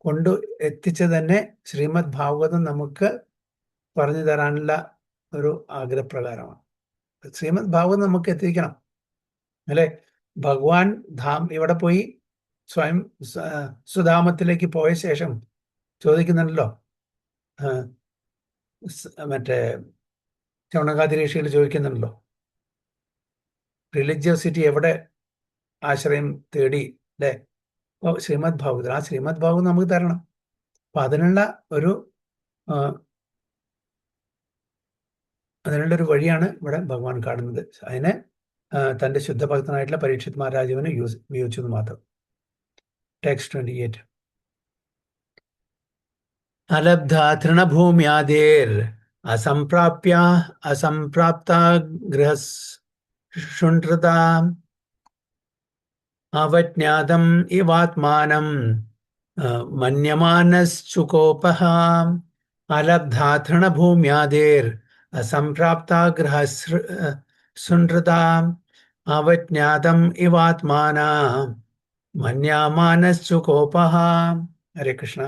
Speaker 1: കൊണ്ടു എത്തിച്ചത് തന്നെ ശ്രീമദ് ഭാഗവതം നമുക്ക് പറഞ്ഞു തരാനുള്ള ഒരു ആഗ്രഹപ്രകാരമാണ്. ശ്രീമദ് ഭാഗവതം നമുക്ക് എത്തിക്കണം, അല്ലെ? ഭഗവാൻ ഇവിടെ പോയി സ്വയം സുധാമത്തിലേക്ക് പോയ ശേഷം ചോദിക്കുന്നുണ്ടല്ലോ, മറ്റേ ചൗണകാതി ഋഷികൾ ചോദിക്കുന്നുണ്ടല്ലോ, റിലിജിയോസിറ്റി എവിടെ ആശ്രയം തേടി അല്ലേ? അപ്പോൾ ശ്രീമദ് ഭാഗവതം, ആ ശ്രീമദ് ഭാഗവതം നമുക്ക് തരണം. അപ്പൊ അതിനുള്ള ഒരു അതിനുള്ളൊരു വഴിയാണ് ഇവിടെ ഭഗവാൻ കാണുന്നത്. അതിനെ തന്റെ ശുദ്ധഭക്തനായിട്ടുള്ള പരീക്ഷിത് മഹാരാജാവിന് ഉപയോഗിച്ചു എന്ന് മാത്രം. ടെക്സ്റ്റ് 28. അലബ്ധ തൃണഭൂമ്യാദേർ അസംപ്രാപ്ത ഗൃഹശുണ്ഠൃതാം അവജ്ഞാതം ഇവാത്മാനം മന്യമാനശ്ചുകോപഃ. അലബ്ധാ തൃണഭൂമ്യാദേർ അസംപ്രാപ്ത ഗൃഹശുണ്ഠൃതാം അവജ്ഞാതം ഇവാത്മാന മന്യമാനശ്ചുകോപഃ. ഹരേ കൃഷ്ണ.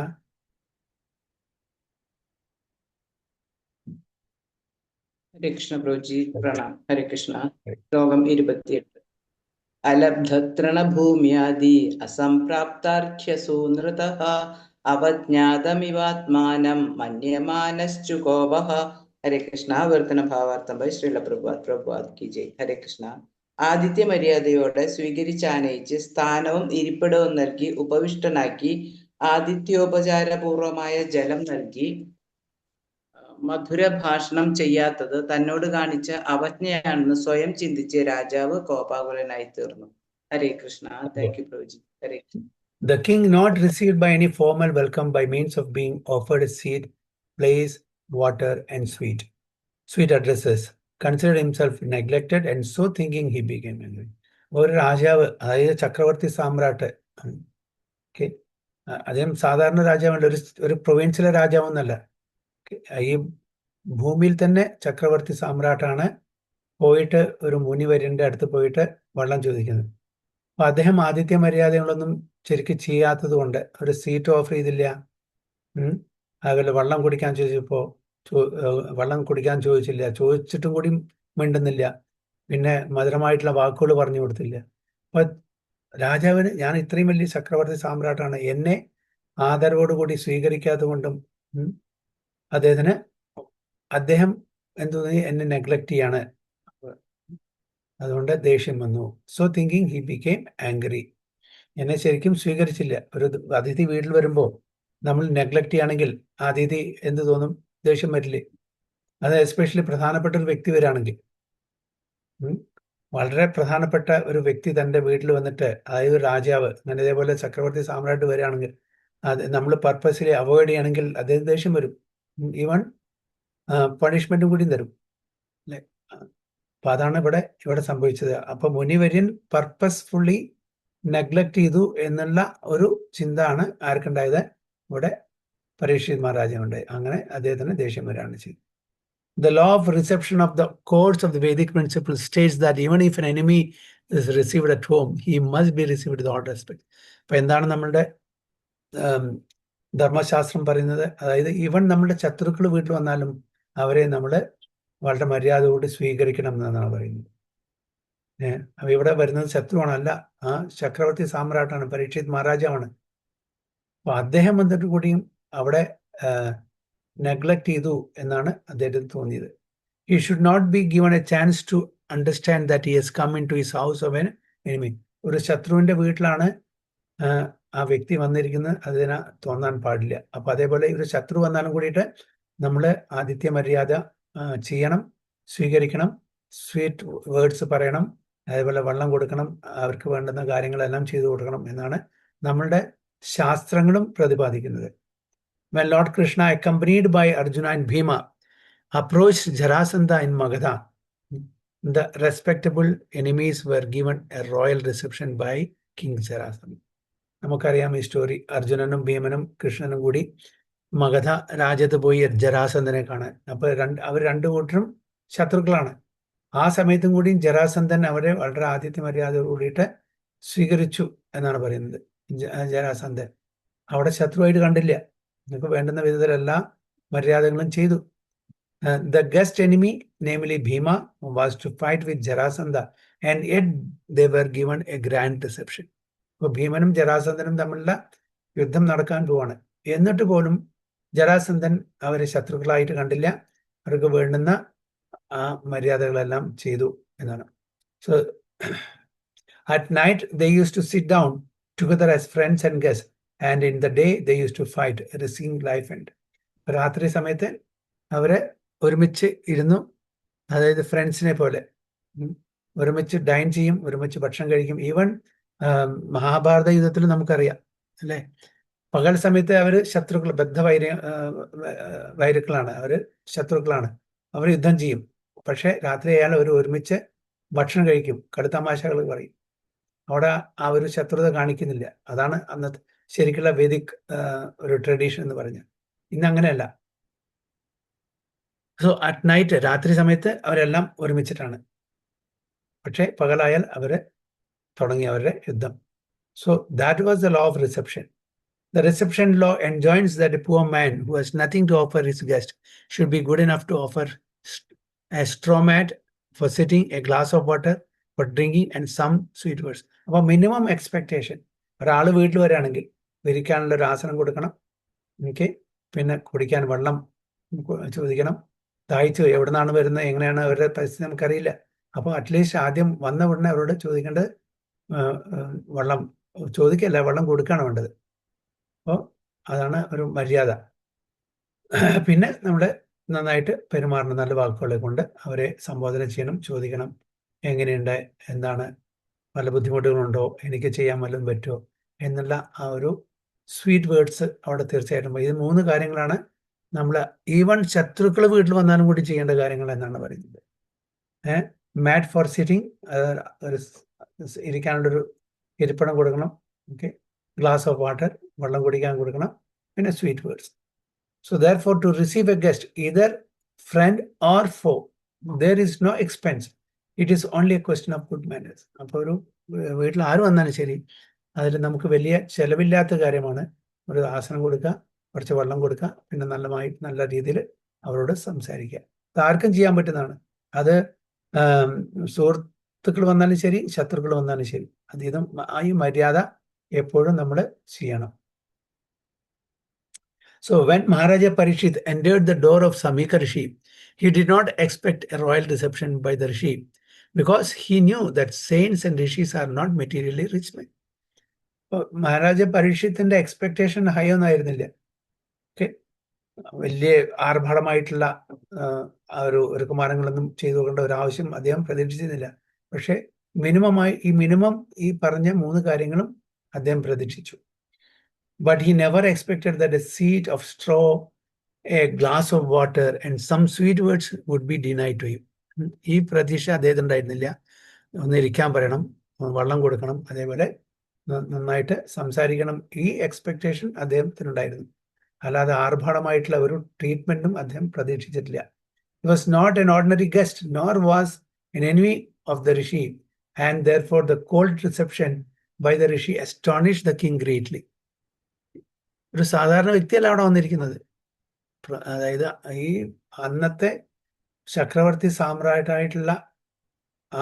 Speaker 3: ഹരേ കൃഷ്ണ പ്രഭുജി, പ്രണാം. ഹരേ കൃഷ്ണ. ശ്ലോകം 28. അലബ്ധതൃണഭൂമ്യാദി അസംപ്രാപ്താർഘ്യസൂനൃതഃ അവജ്ഞാതമിവാത്മാനം മന്യമാനശ്ചുകോപഃ. ഹരേ കൃഷ്ണ. വർത്തന ഭാവാർത്ഥം ബൈ ശ്രീല പ്രഭുപാദ് കി ജയ്. ഹരേ കൃഷ്ണ. ആദിത്യ മര്യാദയോടെ സ്വീകരിച്ചാനയിച്ച് സ്ഥാനവും ഇരിപ്പിടവും നൽകി ഉപവിഷ്ടനാക്കി ആദിത്യോപചാരപൂർവമായ ജലം നൽകി മധുര ഭാഷണം ചെയ്യാത്തത് തന്നോട് കാണിച്ച അവജ്ഞയാണെന്ന് സ്വയം ചിന്തിച്ച് രാജാവ് കോപാകുലനായി തീർന്നു. Hare Krishna. Thank you Prabhuji. Hare Krishna.
Speaker 1: The king, not received by any formal welcome by means of being offered a seat, place, water, and sweet addresses, considered himself neglected, and so thinking he became angry. ഒരു രാജാവ്, അതായത് ചക്രവർത്തി സാമ്രാട്ട്, അദ്ദേഹം സാധാരണ രാജാവല്ല, ഒരു പ്രൊവിൻസിലെ രാജാവെന്നല്ല, ഈ ഭൂമിയിൽ തന്നെ ചക്രവർത്തി സാമ്രാട്ടാണ്. പോയിട്ട് ഒരു മുനിവര്യന്റെ അടുത്ത് പോയിട്ട് വെള്ളം ചോദിക്കുന്നത്. അപ്പൊ അദ്ദേഹം ആതിഥ്യ മര്യാദകളൊന്നും ശരിക്കും ചെയ്യാത്തത് കൊണ്ട് ഒരു സീറ്റ് ഓഫർ ചെയ്തില്ല. അതുപോലെ വെള്ളം കുടിക്കാൻ ചോദിച്ചപ്പോ വെള്ളം കുടിക്കാൻ ചോദിച്ചില്ല, ചോദിച്ചിട്ടും കൂടി മിണ്ടുന്നില്ല, പിന്നെ മധുരമായിട്ടുള്ള വാക്കുകൾ പറഞ്ഞു കൊടുത്തില്ല. അപ്പൊ രാജാവിന്, ഞാൻ ഇത്രയും വലിയ ചക്രവർത്തി സാമ്രാട്ടാണ്, എന്നെ ആദരവോടുകൂടി സ്വീകരിക്കാത്തത് കൊണ്ടും അദ്ദേഹം തോന്നി എന്നെ നെഗ്ലക്ട് ചെയ്യാണ്, അതുകൊണ്ട് ദേഷ്യം വന്നു. So thinking he became angry. എന്നെ ശരിക്കും സ്വീകരിച്ചില്ല. ഒരു അതിഥി വീട്ടിൽ വരുമ്പോൾ നമ്മൾ നെഗ്ലക്ട് ചെയ്യുകയാണെങ്കിൽ അതിഥി എന്ത് തോന്നും? ദേഷ്യം വരില്ലേ? അത് എസ്പെഷ്യലി പ്രധാനപ്പെട്ട ഒരു വ്യക്തി വരാണെങ്കിൽ, വളരെ പ്രധാനപ്പെട്ട ഒരു വ്യക്തി തൻ്റെ വീട്ടിൽ വന്നിട്ട്, അതായത് രാജാവ് അങ്ങനെ ഇതേപോലെ ചക്രവർത്തി സാമ്രാട്ട് വരികയാണെങ്കിൽ അത് നമ്മൾ പർപ്പസിലി അവോയ്ഡ് ചെയ്യുകയാണെങ്കിൽ അദ്ദേഹം ദേഷ്യം വരും. ഈവൻ പണിഷ്മെന്റും കൂടി തരും അല്ലെ? അപ്പൊ അതാണ് ഇവിടെ സംഭവിച്ചത്. അപ്പൊ മുനിവര്യൻ പർപ്പസ്ഫുള്ളി നെഗ്ലക്ട് ചെയ്തു എന്നുള്ള ഒരു ചിന്ത ആണ് ആർക്കുണ്ടായത്? ഇവിടെ പരീക്ഷിത് മഹാരാജാവുണ്ടായി. അങ്ങനെ അദ്ദേഹത്തിന് ദേഷ്യം വരികയാണ് ചെയ്തത്. The law of reception of the codes of the Vedic principle states that even if an enemy is received at home, he must be received with all respect. അപ്പൊ എന്താണ് നമ്മളുടെ ധർമ്മശാസ്ത്രം പറയുന്നത്? അതായത് ഈവൻ നമ്മുടെ ശത്രുക്കൾ വീട്ടിൽ വന്നാലും അവരെ നമ്മൾ വളരെ മര്യാദയോട് സ്വീകരിക്കണം എന്നാണ് പറയുന്നത്. അപ്പൊ ഇവിടെ വരുന്നത് ശത്രുവാണല്ല, ആ ചക്രവർത്തി സാമ്രാട്ടാണ്, പരീക്ഷിത് മഹാരാജാവാണ്. അപ്പൊ അദ്ദേഹം വന്നിട്ട് കൂടിയും അവിടെ നെഗ്ലക്ട് ചെയ്തു എന്നാണ് അദ്ദേഹത്തിന് തോന്നിയത്. He should not be given a chance to understand that he has come into his house of an enemy. ഒരു ശത്രുവിന്റെ വീട്ടിലാണ് ആ വ്യക്തി വന്നിരിക്കുന്നത്, അതിന് തോന്നാൻ പാടില്ല. അപ്പൊ അതേപോലെ ഒരു ശത്രു വന്നാലും കൂടിയിട്ട് നമ്മൾ ആതിഥ്യ മര്യാദ ചെയ്യണം, സ്വീകരിക്കണം, സ്വീറ്റ് വേർഡ്സ് പറയണം, അതേപോലെ വെള്ളം കൊടുക്കണം, അവർക്ക് വേണ്ടുന്ന കാര്യങ്ങളെല്ലാം ചെയ്തു കൊടുക്കണം എന്നാണ് നമ്മളുടെ ശാസ്ത്രങ്ങളും പ്രതിപാദിക്കുന്നത്. When Lord Krishna, accompanied by Arjuna and Bhima, approached Jarasandha in Magadha, the respectable enemies were given a royal reception by King Jarasandha. നമുക്കറിയാം ഈ സ്റ്റോറി. അർജുനനും ഭീമനും കൃഷ്ണനും കൂടി മഗധ രാജ്യത്ത് പോയി ജരാസന്ധനെ കാണാൻ. അപ്പൊ അവർ രണ്ടു കൂട്ടരും ശത്രുക്കളാണ്. ആ സമയത്തും കൂടി ജരാസന്ധൻ അവരെ വളരെ ആതിഥ്യ മര്യാദയോട് കൂടിയിട്ട് സ്വീകരിച്ചു എന്നാണ് പറയുന്നത്. ജരാസന്ധൻ അവിടെ ശത്രുവായിട്ട് കണ്ടില്ല, നിങ്ങൾക്ക് വേണ്ടുന്ന വിധത്തിലെല്ലാ മര്യാദകളും ചെയ്തു. The guest enemy, namely Bhima, was to fight with Jarasandha, and yet they were given a grand reception. അപ്പോൾ ഭീമനും ജരാസന്ധനും തമ്മിലുള്ള യുദ്ധം നടക്കാൻ പോവാണ്. എന്നിട്ട് പോലും ജരാസന്ധൻ അവരെ ശത്രുക്കളായിട്ട് കണ്ടില്ല, അവർക്ക് വേണ്ടുന്ന ആ മര്യാദകളെല്ലാം ചെയ്തു എന്നാണ്. So At night, they used to sit down together as friends and guests, and in the day, they used to fight, risking life and. രാത്രി സമയത്ത് അവര് ഒരുമിച്ച് ഇരുന്നു, അതായത് ഫ്രണ്ട്സിനെ പോലെ ഒരുമിച്ച് ഡൈൻ ചെയ്യും, ഒരുമിച്ച് ഭക്ഷണം കഴിക്കും. ഈവൻ മഹാഭാരത യുദ്ധത്തിൽ നമുക്കറിയാം അല്ലേ, പകൽ സമയത്ത് അവര് ശത്രുക്കൾ, വൈരുക്കളാണ്, അവര് ശത്രുക്കളാണ്, അവർ യുദ്ധം ചെയ്യും. പക്ഷെ രാത്രി ആയാൽ അവർ ഒരുമിച്ച് ഭക്ഷണം കഴിക്കും, കടുത്തമാശകൾ പറയും. അവിടെ ആ ഒരു ശത്രുത കാണിക്കുന്നില്ല. അതാണ് അന്നത്തെ ശരിക്കുള്ള വേദിക് ഒരു ട്രഡീഷൻ എന്ന് പറഞ്ഞ. ഇന്ന് അങ്ങനെയല്ല. സോ അറ്റ് നൈറ്റ്, രാത്രി സമയത്ത് അവരെല്ലാം ഒരുമിച്ചിട്ടാണ്. പക്ഷെ പകലായാൽ അവര് തുടങ്ങി അവരുടെ യുദ്ധം. So that was the law of reception. The reception law enjoins that a poor man who has nothing to offer his guest should be good enough to offer a straw mat for sitting, a glass of water for drinking, and some sweet words. അപ്പോൾ minimum expectation, ഒരാൾ വീട്ടിൽ വരികയാണെങ്കിൽ വിരിക്കാനുള്ള ഒരു ആസനം കൊടുക്കണം, okay, പിന്നെ കുടിക്കാൻ വെള്ളം ചോദിക്കണം. ദാഹിച്ചു, എവിടെ നിന്നാണ് വരുന്നത്, എങ്ങനെയാണ് അവരുടെ പരിസ്ഥിതി നമുക്കറിയില്ല. അപ്പോൾ അറ്റ്ലീസ്റ്റ് ആദ്യം വന്ന ഉടനെ അവരോട് ചോദിക്കേണ്ടത് വെള്ളം ചോദിക്കല്ല, വെള്ളം കൊടുക്കുകയാണ് വേണ്ടത്. അപ്പോൾ അതാണ് ഒരു മര്യാദ. പിന്നെ നമ്മൾ നന്നായിട്ട് പെരുമാറണം, നല്ല വാക്കുകളെ കൊണ്ട് അവരെ സംബോധന ചെയ്യണം, ചോദിക്കണം എങ്ങനെയുണ്ട്, എന്താണ്, വല്ല ബുദ്ധിമുട്ടുകളുണ്ടോ, എനിക്ക് ചെയ്യാൻ വല്ലതും പറ്റുമോ എന്നുള്ള ആ ഒരു സ്വീറ്റ് വേർഡ്സ് അവിടെ തീർച്ചയായിട്ടും. ഇത് 3 കാര്യങ്ങളാണ് നമ്മൾ ഈവൻ ശത്രുക്കൾ വീട്ടിൽ വന്നാലും കൂടി ചെയ്യേണ്ട കാര്യങ്ങൾ എന്നാണ് പറയുന്നത്. മാറ്റ് ഫോർ സിറ്റിംഗ്, ഇരിക്കാനുള്ളൊരു ഇരിപ്പിടം കൊടുക്കണം, ഓക്കെ, ഗ്ലാസ് ഓഫ് വാട്ടർ, വെള്ളം കുടിക്കാൻ കൊടുക്കണം, പിന്നെ sweet words. So therefore to receive a guest, either friend or foe, there is no expense. It is only a question of good manners. അപ്പോൾ ഒരു വീട്ടിൽ ആര് വന്നാലും ശരി, അതിൽ നമുക്ക് വലിയ ചെലവില്ലാത്ത കാര്യമാണ് ഒരു ആസനം കൊടുക്കുക, കുറച്ച് വെള്ളം കൊടുക്കുക, പിന്നെ നല്ല രീതിയിൽ അവരോട് സംസാരിക്കുക. അത് ആർക്കും ചെയ്യാൻ പറ്റുന്നതാണ്. അത് സുഹൃത്തുക്കൾ വന്നാലും ശരി, ശത്രുക്കൾ വന്നാലും ശരി, അതീതം ഈ മര്യാദ എപ്പോഴും നമ്മൾ ചെയ്യണം. So when Maharaja Parikshit entered the door of Samika Rishi, he did not expect a royal reception by the Rishi, because he knew that saints and rishis are not materially rich men. Maharaja പരീക്ഷിത്തിന്റെ expectation high ഒന്നും ആയിരുന്നില്ല. Okay, വലിയ ആർഭാടമായിട്ടുള്ള ഒരു കുമാരങ്ങളൊന്നും ചെയ്തു കൊണ്ട ഒരു ആവശ്യം അദ്ദേഹം പ്രതീക്ഷിച്ചിരുന്നില്ല. പക്ഷെ മിനിമം ഈ പറഞ്ഞ 3 കാര്യങ്ങളും അദ്ദേഹം പ്രതീക്ഷിച്ചു. But he never expected that a seat of straw, a glass of water, and some sweet words would be denied to him. ഈ പ്രതീക്ഷ അദ്ദേഹത്തിന് ഉണ്ടായിരുന്നില്ല. ഒന്ന് ഇരിക്കാൻ പറയണം, വെള്ളം കൊടുക്കണം, അതേപോലെ നന്നായിട്ട് സംസാരിക്കണം. ഈ എക്സ്പെക്ടേഷൻ അദ്ദേഹത്തിനുണ്ടായിരുന്നു. അല്ലാതെ ആർഭാടമായിട്ടുള്ള ഒരു ട്രീറ്റ്മെന്റും അദ്ദേഹം പ്രതീക്ഷിച്ചിട്ടില്ല. He was not an ordinary guest, nor was an enemy of the Rishi, and therefore the cold reception by the Rishi astonished the king greatly. ഒരു സാധാരണ വ്യക്തിയല്ല അവിടെ വന്നിരിക്കുന്നത്. അതായത് ഈ അന്നത്തെ ചക്രവർത്തി സാമ്രാട്ടായിട്ടുള്ള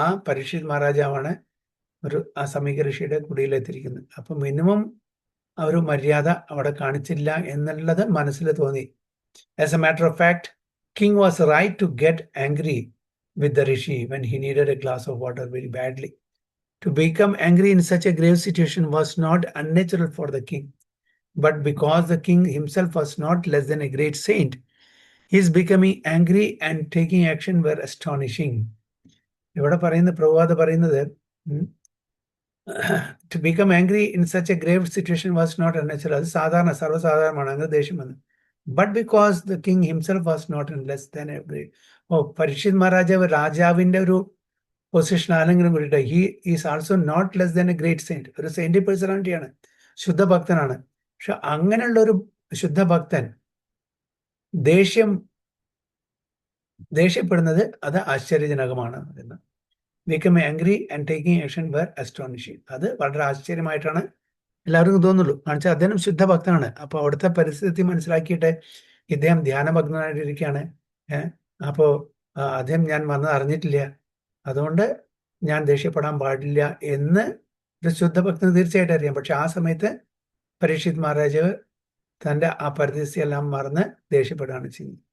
Speaker 1: ആ പരീക്ഷിത് മഹാരാജാവാണ് ആ സമീക ഋഷിയുടെ കുടിയിലെത്തിയിരിക്കുന്നത്. അപ്പൊ മിനിമം ഒരു മര്യാദ അവിടെ കാണിച്ചില്ല എന്നുള്ളത് മനസ്സിൽ തോന്നി. As a matter of fact, king was right to get angry with the rishi when he needed a glass of water very badly. To become angry in such a grave situation was not unnatural for the king. But because the king himself was not less than a great saint, his becoming angry and taking action were astonishing. ഇവിടെ പറയുന്നത് പ്രവാദ പറയുന്നത് to become angry in such a grave situation was not unnatural. അത് സാധാരണ സർവ്വസാധാരണമാണ് അങ്ങനെ ദേഷ്യം വന്ന്. But because the king himself was not less than a great. Parikshit മഹാരാജാവ് രാജാവിന്റെ ഒരു പൊസിഷൻ ആണെങ്കിലും കൂടിയിട്ട് he is also not less than a great saint. ഒരു സെയിന്റ് പേഴ്സണാലിറ്റിയാണ്, ശുദ്ധ ഭക്തനാണ്. പക്ഷെ അങ്ങനെയുള്ള ഒരു ശുദ്ധ ഭക്തൻ ദേഷ്യപ്പെടുന്നത് അത് ആശ്ചര്യജനകമാണ് എന്ന്. become angry and taking action were astonishing. അത് വളരെ ആശ്ചര്യമായിട്ടാണ് എല്ലാവർക്കും തോന്നുള്ളൂ. കാണിച്ചാൽ അദ്ദേഹം ശുദ്ധ ഭക്തനാണ്. അപ്പൊ അവിടുത്തെ പരിസ്ഥിതി മനസ്സിലാക്കിയിട്ട് ഇദ്ദേഹം ധ്യാനഭഗ്നനായിട്ടിരിക്കുകയാണ്. അപ്പോ അദ്ദേഹം ഞാൻ വന്നത് അറിഞ്ഞിട്ടില്ല, അതുകൊണ്ട് ഞാൻ ദേഷ്യപ്പെടാൻ പാടില്ല എന്ന് ഒരു ശുദ്ധ ഭക്തന് തീർച്ചയായിട്ടും അറിയാം. പക്ഷെ ആ സമയത്ത് പരീക്ഷിത് മഹാരാജാവ് തന്റെ ആ പരിസ്ഥിതി എല്ലാം മറന്ന് ദേഷ്യപ്പെടുകയാണ് ചെയ്യുന്നത്.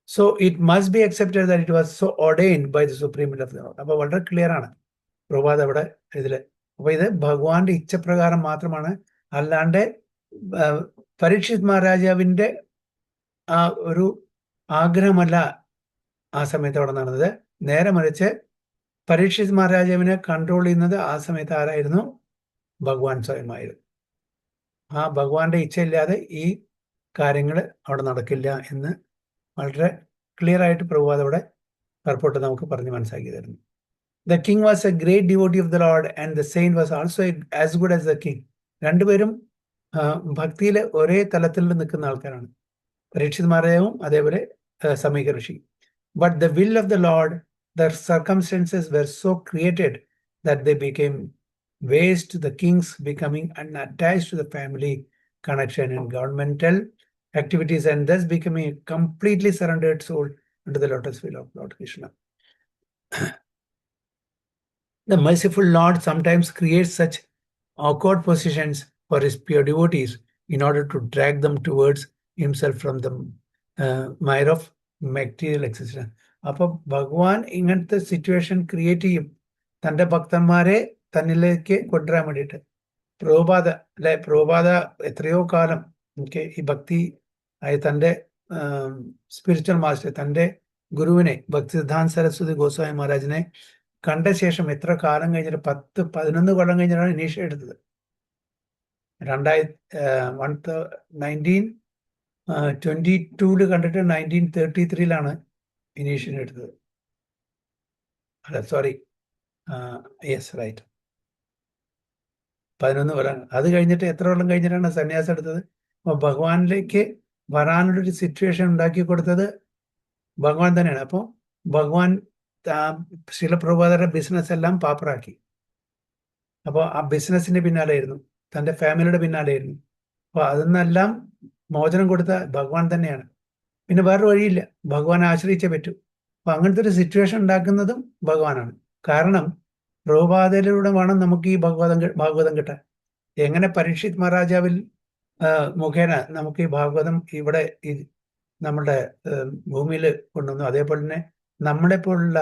Speaker 1: So it must be accepted that it was so ordained by the supreme head of the Lord. അപ്പോൾ വളരെ ക്ലിയർ ആണ്. പ്രഭാത് അവിടെ ഇതില്. അപ്പൊ ഇത് ഭഗവാന്റെ ഇച്ഛപ്രകാരം മാത്രമാണ്, അല്ലാണ്ട് പരീക്ഷിത് മഹാരാജാവിന്റെ ആ ഒരു ആഗ്രഹമല്ല ആ സമയത്ത് അവിടെ നടന്നത്. നേരെ മറിച്ച് പരീക്ഷിത് മഹാരാജാവിനെ കൺട്രോൾ ചെയ്യുന്നത് ആ സമയത്ത് ആരായിരുന്നു? ഭഗവാൻ സ്വയമായിരുന്നു. ആ ഭഗവാന്റെ ഇച്ഛയില്ലാതെ ഈ കാര്യങ്ങൾ അവിടെ നടക്കില്ല എന്ന് വളരെ ക്ലിയർ ആയിട്ട് പ്രഭുപാദ് അവിടെ പർപ്പോട്ട് നമുക്ക് പറഞ്ഞ് മനസ്സിലാക്കി തരുന്നു. The king was A great devotee of the Lord and the Saint was also as good as the king. രണ്ടുപേരും ഭക്തിയിൽ ഒരേ തലത്തിൽ നിൽക്കുന്ന ആൾക്കാരാണ്, പരീക്ഷിത് മഹാരാജാവും അതേപോലെ സമീക ഋഷി. But the will of the Lord, the circumstances were so created that they became ways to the kings becoming unattached to the family connection and governmental activities, and thus becoming a completely surrendered soul under the lotus will of Lord Krishna. The merciful Lord sometimes creates such awkward positions for his pure devotees in order to drag them towards himself from the mire of material existence. അപ്പൊ ഭഗവാൻ ഇങ്ങനത്തെ situation create ചെയ്യും തൻ്റെ ഭക്തന്മാരെ തന്നിലേക്ക് കൊണ്ടുവരാൻ വേണ്ടിയിട്ട്. പ്രഭുപാദ എത്രയോ കാലം ഈ ഭക്തി തൻ്റെ സ്പിരിച്വൽ മാസ്റ്റർ, തൻ്റെ ഗുരുവിനെ ഭക്തിസിദ്ധാന്ത സരസ്വതി ഗോസ്വാമി മഹാരാജിനെ കണ്ട ശേഷം എത്ര കാലം കഴിഞ്ഞിട്ട് 10-11 കൊല്ലം കഴിഞ്ഞിട്ടാണ് ഇനീഷ്യ എടുത്തത്. 1922 കണ്ടിട്ട് 1933 ഇനീഷ്യേഷൻ എടുത്തത്. അല്ല സോറി, യെസ് റൈറ്റ്, 11 കൊല്ലം. അത് കഴിഞ്ഞിട്ട് എത്ര കൊല്ലം കഴിഞ്ഞിട്ടാണ് സന്യാസം എടുത്തത്? അപ്പോൾ ഭഗവാനിലേക്ക് വരാനുള്ളൊരു സിറ്റുവേഷൻ ഉണ്ടാക്കി കൊടുത്തത് ഭഗവാൻ തന്നെയാണ്. അപ്പോൾ ഭഗവാൻ ശ്രീല പ്രഭുപാദരുടെ ബിസിനസ് എല്ലാം പാപ്പറാക്കി. അപ്പോൾ ആ ബിസിനസിന്റെ പിന്നാലെയായിരുന്നു, തൻ്റെ ഫാമിലിയുടെ പിന്നാലെയായിരുന്നു. അപ്പോൾ അതിനെല്ലാം മോചനം കൊടുത്ത ഭഗവാൻ തന്നെയാണ്. പിന്നെ വേറൊരു വഴിയില്ല, ഭഗവാനെ ആശ്രയിച്ചേ പറ്റൂ. അപ്പൊ അങ്ങനത്തെ ഒരു സിറ്റുവേഷൻ ഉണ്ടാക്കുന്നതും ഭഗവാനാണ്. കാരണം പ്രഭുപാദയിലൂടെ വേണം നമുക്ക് ഈ ഭാഗവതം കിട്ടാൻ. എങ്ങനെ പരീക്ഷിത് മഹാരാജാവിൽ മുഖേന നമുക്ക് ഈ ഭാഗവതം ഇവിടെ ഈ നമ്മുടെ ഭൂമിയിൽ കൊണ്ടുവന്നു, അതേപോലെ തന്നെ നമ്മളെപ്പോലുള്ള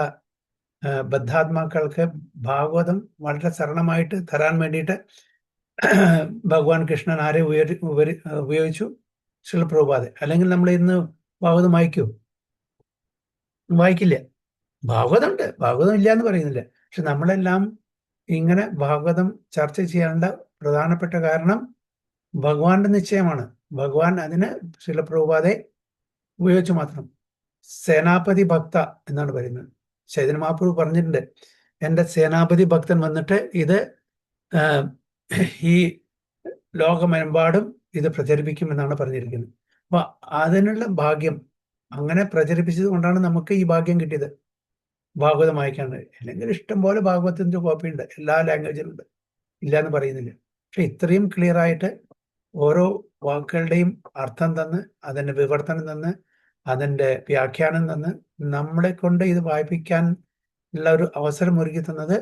Speaker 1: ബദ്ധാത്മാക്കൾക്ക് ഭാഗവതം വളരെ സരളമായിട്ട് തരാൻ വേണ്ടിയിട്ട് ഭഗവാൻ കൃഷ്ണൻ ആരെ ഉപയോഗിച്ചു? ശ്രീല പ്രഭുപാദ. അല്ലെങ്കിൽ നമ്മൾ ഇന്ന് ഭാഗവതം വായിക്കില്ല. ഭാഗവതം ഉണ്ട്, ഭാഗവതം ഇല്ല എന്ന് പറയുന്നില്ല. പക്ഷെ നമ്മളെല്ലാം ഇങ്ങനെ ഭാഗവതം ചർച്ച ചെയ്യേണ്ട പ്രധാനപ്പെട്ട കാരണം ഭഗവാന്റെ നിശ്ചയമാണ്. ഭഗവാൻ അതിന് ശ്രീല പ്രഭുപാദയെ ഉപയോഗിച്ചു മാത്രം. സേനാപതി ഭക്ത എന്നാണ് പറയുന്നത്. ചൈതന്യ മഹാപ്രഭു പറഞ്ഞിട്ടുണ്ട്, എൻ്റെ സേനാപതി ഭക്തൻ വന്നിട്ട് ഇത് ഈ ലോകമെമ്പാടും ഇത് പ്രചരിപ്പിക്കുമെന്നാണ് പറഞ്ഞിരിക്കുന്നത്. അപ്പൊ അതിനുള്ള ഭാഗ്യം അങ്ങനെ പ്രചരിപ്പിച്ചത് കൊണ്ടാണ് നമുക്ക് ഈ ഭാഗ്യം കിട്ടിയത് ഭാഗവതം വായിക്കാണ്ട്. അല്ലെങ്കിൽ ഇഷ്ടം പോലെ ഭാഗവതത്തിന്റെ കോപ്പി ഉണ്ട്, എല്ലാ ലാംഗ്വേജിലുണ്ട്, ഇല്ല എന്ന് പറയുന്നില്ല. പക്ഷെ ഇത്രയും ക്ലിയർ ആയിട്ട് ഓരോ വാക്കുകളുടെയും അർത്ഥം തന്ന്, അതിൻ്റെ വിവർത്തനം തന്ന്, അതിൻ്റെ വ്യാഖ്യാനം തന്ന് നമ്മളെ കൊണ്ട് ഇത് വായിപ്പിക്കാൻ ഉള്ള ഒരു അവസരം ഒരുക്കി തന്നത്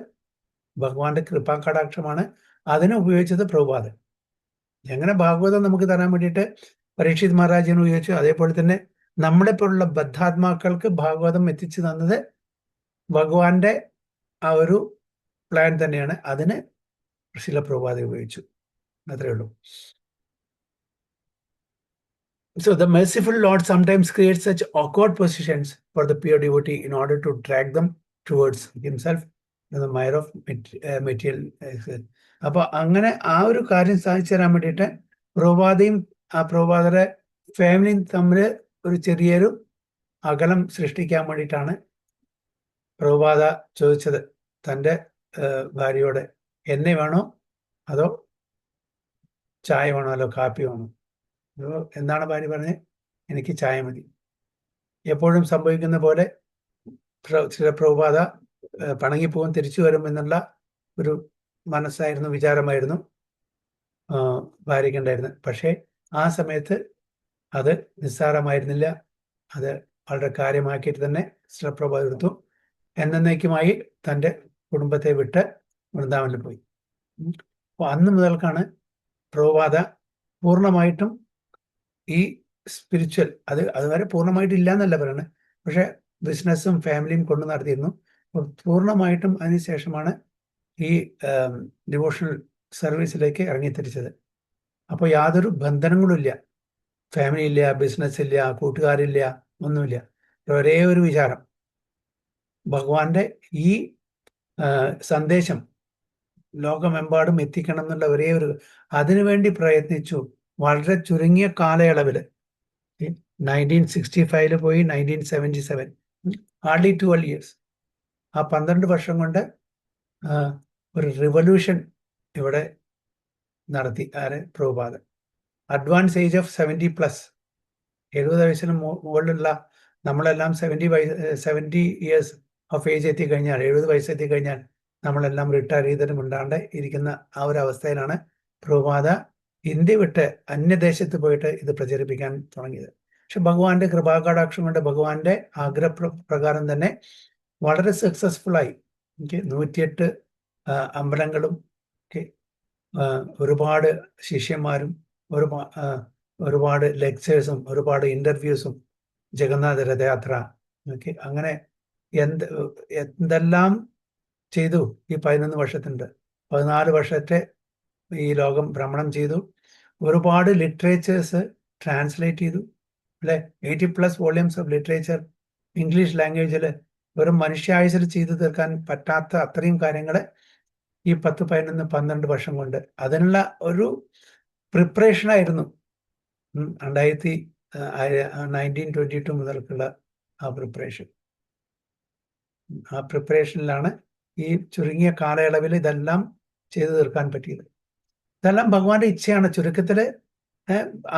Speaker 1: ഭഗവാന്റെ കൃപാകടാക്ഷമാണ്. അതിനെ ഉപയോഗിച്ചത് പ്രഭുപാദൻ. എങ്ങനെ ഭാഗവതം നമുക്ക് തരാൻ വേണ്ടിയിട്ട് പരീക്ഷിത് മഹാരാജനെ ഉപയോഗിച്ചു, അതേപോലെ തന്നെ നമ്മളെപ്പോലുള്ള ബദ്ധാത്മാക്കൾക്ക് ഭാഗവതം എത്തിച്ചു തന്നത് ഭഗവാന്റെ ആ ഒരു പ്ലാൻ തന്നെയാണ്. അതിന് ശ്രീല പ്രഭുപാദ ഉപയോഗിച്ചു, അത്രയേ ഉള്ളൂ. So the merciful Lord sometimes creates such awkward positions for the pure devotee in order to drag them towards himself in the mire of material. അപ്പൊ അങ്ങനെ ആ ഒരു കാര്യം സാധിച്ചു തരാൻ വേണ്ടിയിട്ട് പ്രഭുപാദയും ആ പ്രഭുപാദരുടെ ഫാമിലിയും തമ്മിൽ ഒരു ചെറിയൊരു അകലം സൃഷ്ടിക്കാൻ വേണ്ടിയിട്ടാണ് പ്രഭുപാദ ചോദിച്ചത് തൻ്റെ ഭാര്യയോട്, എണ്ണ വേണോ അതോ ചായ വേണോ അല്ലോ കാപ്പി വേണോ? എന്താണ് ഭാര്യ പറഞ്ഞത്? എനിക്ക് ചായ മതി. എപ്പോഴും സംഭവിക്കുന്ന പോലെ ചില പ്രഭുപാദ പണങ്ങിപ്പോകും, തിരിച്ചു വരും എന്നുള്ള ഒരു മനസ്സായിരുന്നു, വിചാരമായിരുന്നു ഭാര്യയ്ക്കുണ്ടായിരുന്നത്. പക്ഷേ ആ സമയത്ത് അത് നിസ്സാരമായിരുന്നില്ല. അത് വളരെ കാര്യമാക്കിയിട്ട് തന്നെ ശ്രീല പ്രഭുപാദ എടുത്തു. എന്നേക്കുമായി തൻ്റെ കുടുംബത്തെ വിട്ട് വൃന്ദാവനിൽ പോയി. അപ്പോൾ അന്ന് മുതൽക്കാണ് പ്രഭുപാദ പൂർണ്ണമായിട്ടും ഈ സ്പിരിച്വൽ, അതുവരെ പൂർണ്ണമായിട്ട് ഇല്ല എന്നല്ല പറയുന്നത്, പക്ഷെ ബിസിനസ്സും ഫാമിലിയും കൊണ്ടു നടത്തിയിരുന്നു. അപ്പോൾ പൂർണ്ണമായിട്ടും അതിനുശേഷമാണ് ഈ ഡിവോഷണൽ സർവീസിലേക്ക് ഇറങ്ങിത്തിരിച്ചത്. അപ്പോൾ യാതൊരു ബന്ധനങ്ങളും ഇല്ല, ഫാമിലി ഇല്ല, ബിസിനസ് ഇല്ല, കൂട്ടുകാരില്ല, ഒന്നുമില്ല. ഒരേ ഒരു വിചാരം, ഭഗവാന്റെ ഈ സന്ദേശം ലോകമെമ്പാടും എത്തിക്കണം എന്നുള്ള ഒരേ ഒരു, അതിനുവേണ്ടി പ്രയത്നിച്ചു. വളരെ ചുരുങ്ങിയ കാലയളവിൽ 1965 പോയി 1977, ഹാർഡ്ലി 12 years. ആ 12 വർഷം കൊണ്ട് ഒരു റിവല്യൂഷൻ ഇവിടെ നടത്തി. ആര്? പ്രഭുപാദ. അഡ്വാൻസ് ഏജ് ഓഫ് 70+, 70 വയസ്സിന് മുകളിലുള്ള നമ്മളെല്ലാം 70 years ഓഫ് ഏജ് എത്തിക്കഴിഞ്ഞാൽ, 70 വയസ്സ് എത്തിക്കഴിഞ്ഞാൽ നമ്മളെല്ലാം റിട്ടയർ ചെയ്തിട്ട് മിണ്ടാണ്ട് ഇരിക്കുന്ന ആ ഒരു അവസ്ഥയിലാണ് പ്രഭുപാദ ഇന്ത്യ വിട്ട് അന്യദേശത്ത് പോയിട്ട് ഇത് പ്രചരിപ്പിക്കാൻ തുടങ്ങിയത്. പക്ഷെ ഭഗവാന്റെ കൃപാകടാക്ഷം കൊണ്ട്, ഭഗവാന്റെ ആഗ്രഹപ്രകാരം തന്നെ വളരെ സക്സസ്ഫുള്ളായി. 108 അമ്പലങ്ങളും ഒരുപാട് ശിഷ്യന്മാരും ഒരുപാട് ലെക്ചേഴ്സും ഒരുപാട് ഇന്റർവ്യൂസും, ജഗന്നാഥ രഥയാത്ര, അങ്ങനെ എന്തെല്ലാം ചെയ്തു ഈ 11 വർഷത്തിൻ്റെ. 14 വർഷത്തെ ഈ ലോകം ഭ്രമണം ചെയ്തു. ഒരുപാട് ലിറ്ററേച്ചേഴ്സ് ട്രാൻസ്ലേറ്റ് ചെയ്തു, അല്ലെ? 80+ വോള്യൂംസ് ഓഫ് ലിറ്ററേച്ചർ ഇംഗ്ലീഷ് ലാംഗ്വേജിൽ വെറും മനുഷ്യായുസിൽ ചെയ്തു തീർക്കാൻ പറ്റാത്ത അത്രയും കാര്യങ്ങൾ ഈ 10, 11, 12 വർഷം കൊണ്ട്. അതിനുള്ള ഒരു പ്രിപ്പറേഷൻ ആയിരുന്നു 1922 മുതൽക്കുള്ള ആ പ്രിപ്പറേഷൻ. ആ പ്രിപ്പറേഷനിലാണ് ഈ ചുരുങ്ങിയ കാലയളവിൽ ഇതെല്ലാം ചെയ്തു തീർക്കാൻ പറ്റിയത്. ഇതെല്ലാം ഭഗവാന്റെ ഇച്ഛയാണ്. ചുരുക്കത്തില്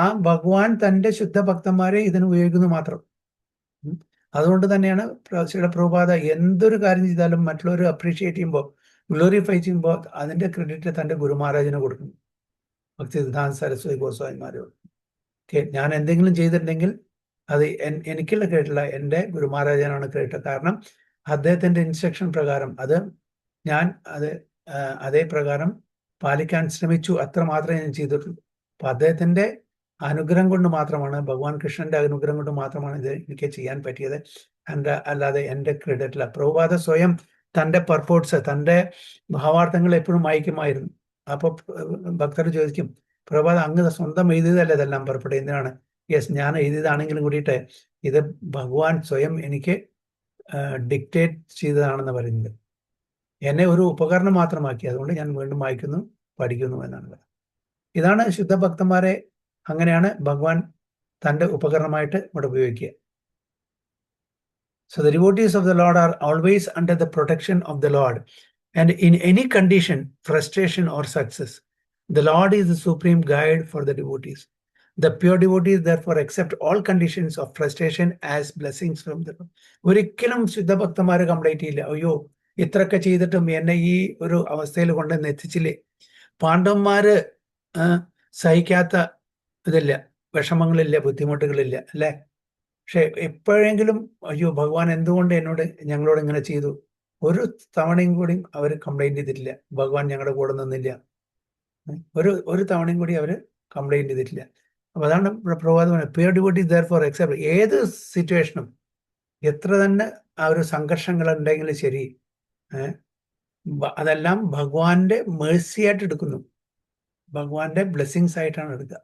Speaker 1: ആ ഭഗവാൻ തൻ്റെ ശുദ്ധ ഭക്തന്മാരെ ഇതിന് ഉപയോഗിക്കുന്നു മാത്രം. അതുകൊണ്ട് തന്നെയാണ് പ്രഭുപാദ എന്തൊരു കാര്യം ചെയ്താലും മറ്റുള്ളവർ അപ്രീഷിയേറ്റ് ചെയ്യുമ്പോൾ, ഗ്ലോറിഫൈ ചെയ്യുമ്പോൾ അതിന്റെ ക്രെഡിറ്റ് തൻ്റെ ഗുരുമഹാരാജിന് കൊടുക്കുന്നു. ഭക്തി സിദ്ധാന്ത സരസ്വതി ഗോസ്വാമിമാരോട് ഞാൻ എന്തെങ്കിലും ചെയ്തിട്ടുണ്ടെങ്കിൽ അത് എനിക്കുള്ള ക്രെഡിറ്റില്ല, എൻ്റെ ഗുരുമഹാരാജനാണ് ക്രെഡിറ്റ്. കാരണം അദ്ദേഹത്തിൻ്റെ ഇൻസ്ട്രക്ഷൻ പ്രകാരം ഞാൻ അതേ പ്രകാരം പാലിക്കാൻ ശ്രമിച്ചു, അത്ര മാത്രമേ ഞാൻ ചെയ്തിട്ടുള്ളൂ. അപ്പൊ അദ്ദേഹത്തിൻ്റെ അനുഗ്രഹം കൊണ്ട് മാത്രമാണ്, ഭഗവാൻ കൃഷ്ണന്റെ അനുഗ്രഹം കൊണ്ട് മാത്രമാണ് ഇത് എനിക്ക് ചെയ്യാൻ പറ്റിയത്. അല്ലാതെ എൻ്റെ ക്രെഡിറ്റില്ല. പ്രഭുപാദ സ്വയം തൻ്റെ പർപ്പോട്ട്സ്, തൻ്റെ ഭാവാർത്ഥങ്ങൾ എപ്പോഴും വായിക്കുമായിരുന്നു. അപ്പൊ ഭക്തർ ചോദിക്കും, പ്രഭുപാദ അങ്ങ് സ്വന്തം എഴുതിയതല്ലേ ഇതെല്ലാം പുറപ്പെട്ടു, എന്തിനാണ്? യെസ്, ഞാൻ എഴുതിയതാണെങ്കിലും കൂടിയിട്ട് ഇത് ഭഗവാൻ സ്വയം എനിക്ക് ഡിക്റ്റേറ്റ് ചെയ്തതാണെന്ന് പറയുന്നത്. എന്നെ ഒരു ഉപകരണം മാത്രമാക്കി, അതുകൊണ്ട് ഞാൻ വീണ്ടും വായിക്കുന്നു, പഠിക്കുന്നു എന്നാണ്. ഇതാണ് ശുദ്ധഭക്തന്മാരെ, അങ്ങനെയാണ് ഭഗവാൻ തൻ്റെ ഉപകരണമായിട്ട് ഇവിടെ ഉപയോഗിക്കുക. So the devotees of the Lord are always under the protection of the Lord, and in any condition, frustration or success, the Lord is the supreme guide for the devotees. The pure devotees therefore accept all conditions of frustration as blessings from the Lord. ഒരിക്കലും ശുദ്ധഭക്തന്മാർ complaint ചെയ്യില്ല, അയ്യോ ഇത്രയൊക്കെ ചെയ്തിട്ടും എന്നെ ഈ ഒരു അവസ്ഥയിൽ കൊണ്ടുവന്ന് എത്തിച്ചില്ലേ. പാണ്ഡവന്മാര് സഹിക്കാത്ത ഇതില്ല, വിഷമങ്ങളില്ല, ബുദ്ധിമുട്ടുകളില്ല, അല്ലെ? പക്ഷെ എപ്പോഴെങ്കിലും അയ്യോ ഭഗവാൻ എന്തുകൊണ്ട് ഞങ്ങളോട് ഇങ്ങനെ ചെയ്തു, ഒരു തവണയും കൂടി അവർ കംപ്ലൈന്റ് ചെയ്തിട്ടില്ല. ഭഗവാൻ ഞങ്ങളുടെ കൂടെ നിന്നില്ല, ഒരു തവണയും കൂടി അവർ കംപ്ലൈന്റ് ചെയ്തിട്ടില്ല. അപ്പൊ അതാണ് പ്രഭാതം. Pure devotees therefore accept. ഏത് സിറ്റുവേഷനും, എത്ര തന്നെ ആ ഒരു സംഘർഷങ്ങൾ ഉണ്ടെങ്കിലും ശരി, അതെല്ലാം ഭഗവാന്റെ മേഴ്സി ആയിട്ട് എടുക്കുന്നു, ഭഗവാന്റെ ബ്ലെസ്സിങ്സ് ആയിട്ടാണ് എടുക്കുക.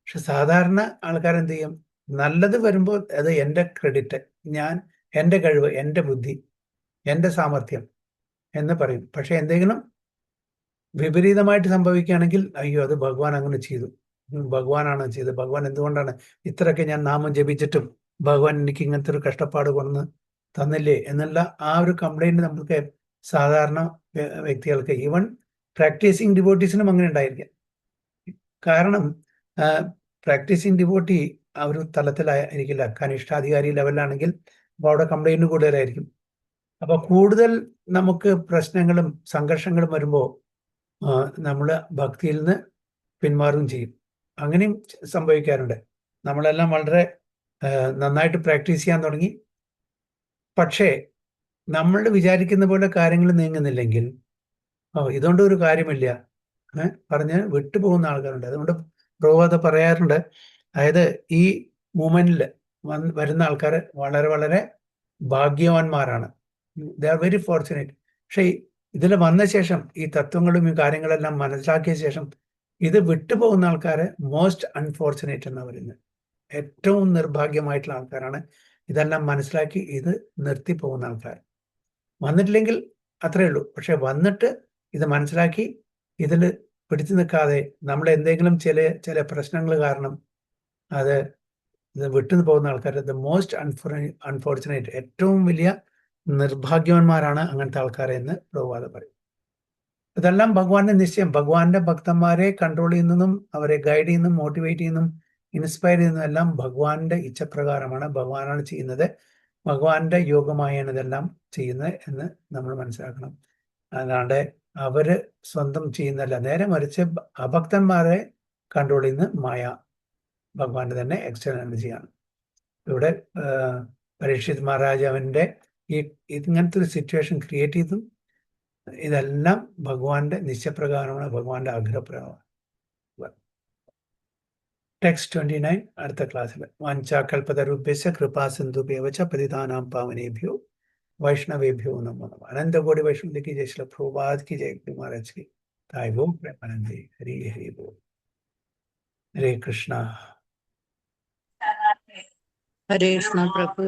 Speaker 1: പക്ഷെ സാധാരണ ആൾക്കാർ എന്ത് ചെയ്യും? നല്ലത് വരുമ്പോൾ അത് എൻ്റെ ക്രെഡിറ്റ്, എൻ്റെ കഴിവ്, എൻ്റെ ബുദ്ധി, എൻ്റെ സാമർഥ്യം എന്ന് പറയും. പക്ഷെ എന്തെങ്കിലും വിപരീതമായിട്ട് സംഭവിക്കുകയാണെങ്കിൽ അയ്യോ അത് ഭഗവാൻ അങ്ങനെ ചെയ്തു, ഭഗവാനാണ് ചെയ്തത്, ഭഗവാൻ എന്തുകൊണ്ടാണ് ഇത്രയൊക്കെ ഞാൻ നാമം ജപിച്ചിട്ടും ഭഗവാൻ എനിക്ക് ഇങ്ങനത്തെ ഒരു കഷ്ടപ്പാട് കൊണ്ടു തന്നില്ലേ എന്നുള്ള ആ ഒരു കംപ്ലൈന്റ് നമുക്ക് സാധാരണ വ്യക്തികൾക്ക്, ഈവൻ പ്രാക്ടീസിങ് ഡിവോട്ടീസിനും അങ്ങനെ ഉണ്ടായിരിക്കാം. കാരണം പ്രാക്ടീസിങ് ഡിവോട്ടി ആ ഒരു തലത്തിലായിരിക്കില്ല, കനിഷ്ഠാധികാരി ലെവലിലാണെങ്കിൽ അപ്പോൾ അവിടെ കംപ്ലൈന്റ് കൂടുതലായിരിക്കും. അപ്പൊ കൂടുതൽ നമുക്ക് പ്രശ്നങ്ങളും സംഘർഷങ്ങളും വരുമ്പോൾ നമ്മൾ ഭക്തിയിൽ നിന്ന് പിന്മാറുകയും ചെയ്യും. അങ്ങനെയും സംഭവിക്കാറുണ്ട്. നമ്മളെല്ലാം വളരെ നന്നായിട്ട് പ്രാക്ടീസ് ചെയ്യാൻ തുടങ്ങി, പക്ഷേ നമ്മൾ വിചാരിക്കുന്ന പോലെ കാര്യങ്ങൾ നീങ്ങുന്നില്ലെങ്കിൽ ഇതുകൊണ്ട് ഒരു കാര്യമില്ല പറഞ്ഞ് വിട്ടുപോകുന്ന ആൾക്കാരുണ്ട്. അതുകൊണ്ട് പ്രഭുപാദ പറയാറുണ്ട്, അതായത് ഈ മൂവ്മെന്റിൽ വരുന്ന ആൾക്കാർ വളരെ വളരെ ഭാഗ്യവാന്മാരാണ്, ദേ ആർ വെരി ഫോർച്ചുനേറ്റ്. പക്ഷേ ഇതിൽ വന്ന ശേഷം ഈ തത്വങ്ങളും ഈ കാര്യങ്ങളെല്ലാം മനസ്സിലാക്കിയ ശേഷം ഇത് വിട്ടുപോകുന്ന ആൾക്കാരെ മോസ്റ്റ് അൺഫോർച്ചുനേറ്റ് എന്ന് പറയുന്നത്, ഏറ്റവും നിർഭാഗ്യമായിട്ടുള്ള ആൾക്കാരാണ്. ഇതെല്ലാം മനസ്സിലാക്കി ഇത് നിർത്തി പോകുന്ന ആൾക്കാർ. വന്നിട്ടില്ലെങ്കിൽ അത്രയേ ഉള്ളൂ. പക്ഷെ വന്നിട്ട് ഇത് മനസ്സിലാക്കി ഇതിൽ പിടിച്ചു നിൽക്കാതെ നമ്മൾ എന്തെങ്കിലും ചില പ്രശ്നങ്ങൾ കാരണം ഇത് വിട്ടു പോകുന്ന ആൾക്കാർ ദ മോസ്റ്റ് അൺഫോർച്ചുനേറ്റ്, ഏറ്റവും വലിയ നിർഭാഗ്യവാന്മാരാണ് അങ്ങനത്തെ ആൾക്കാരെ എന്ന് പ്രഭുപാദ പറയും. ഇതെല്ലാം ഭഗവാന്റെ നിശ്ചയം. ഭഗവാന്റെ ഭക്തന്മാരെ കൺട്രോൾ ചെയ്യുന്നതും അവരെ ഗൈഡ് ചെയ്യുന്നതും മോട്ടിവേറ്റ് ചെയ്യുന്നതും ഇൻസ്പയർ ചെയ്യുന്നതും എല്ലാം ഭഗവാന്റെ ഇച്ഛപ്രകാരമാണ്. ഭഗവാനാണ് ചെയ്യുന്നത്. ഭഗവാന്റെ യോഗമായാണ് ഇതെല്ലാം ചെയ്യുന്നത് എന്ന് നമ്മൾ മനസ്സിലാക്കണം. അല്ലാണ്ട് അവര് സ്വന്തം ചെയ്യുന്നതല്ല. നേരെ മറിച്ച് അഭക്തന്മാരെ കൺട്രോൾ ചെയ്യുന്ന മായ, ഭഗവാന്റെ തന്നെ എക്സ്റ്റേണൽ എനർജിയാണ്. ഇവിടെ പരീക്ഷിത് മഹാരാജാവിൻ്റെ ഇങ്ങനത്തെ ഒരു സിറ്റുവേഷൻ ക്രിയേറ്റ് ചെയ്തു. ഇതെല്ലാം ഭഗവാന്റെ നിശ്ചയപ്രകാരമാണ്, ഭഗവാന്റെ ആഗ്രഹപ്രകാരമാണ്. ടെക്സ്റ്റ് 29 അടുത്ത ക്ലാസ്സിൽ. വാഞ്ചാകൽപതരുഭ്യസ്യ കൃപാസിന്ധുഭ്യവ ച പതിതാനാം പാവനേഭ്യോ वैष्णवेभ्यो नमो नमः। अनंत कोटि वैष्णव की जय। श्री प्रभुपाद की जय। महाराज की ताई वो प्रेमानंद। हरि हरि बोल। हरे कृष्णा।
Speaker 2: हरे कृष्ण प्रभु।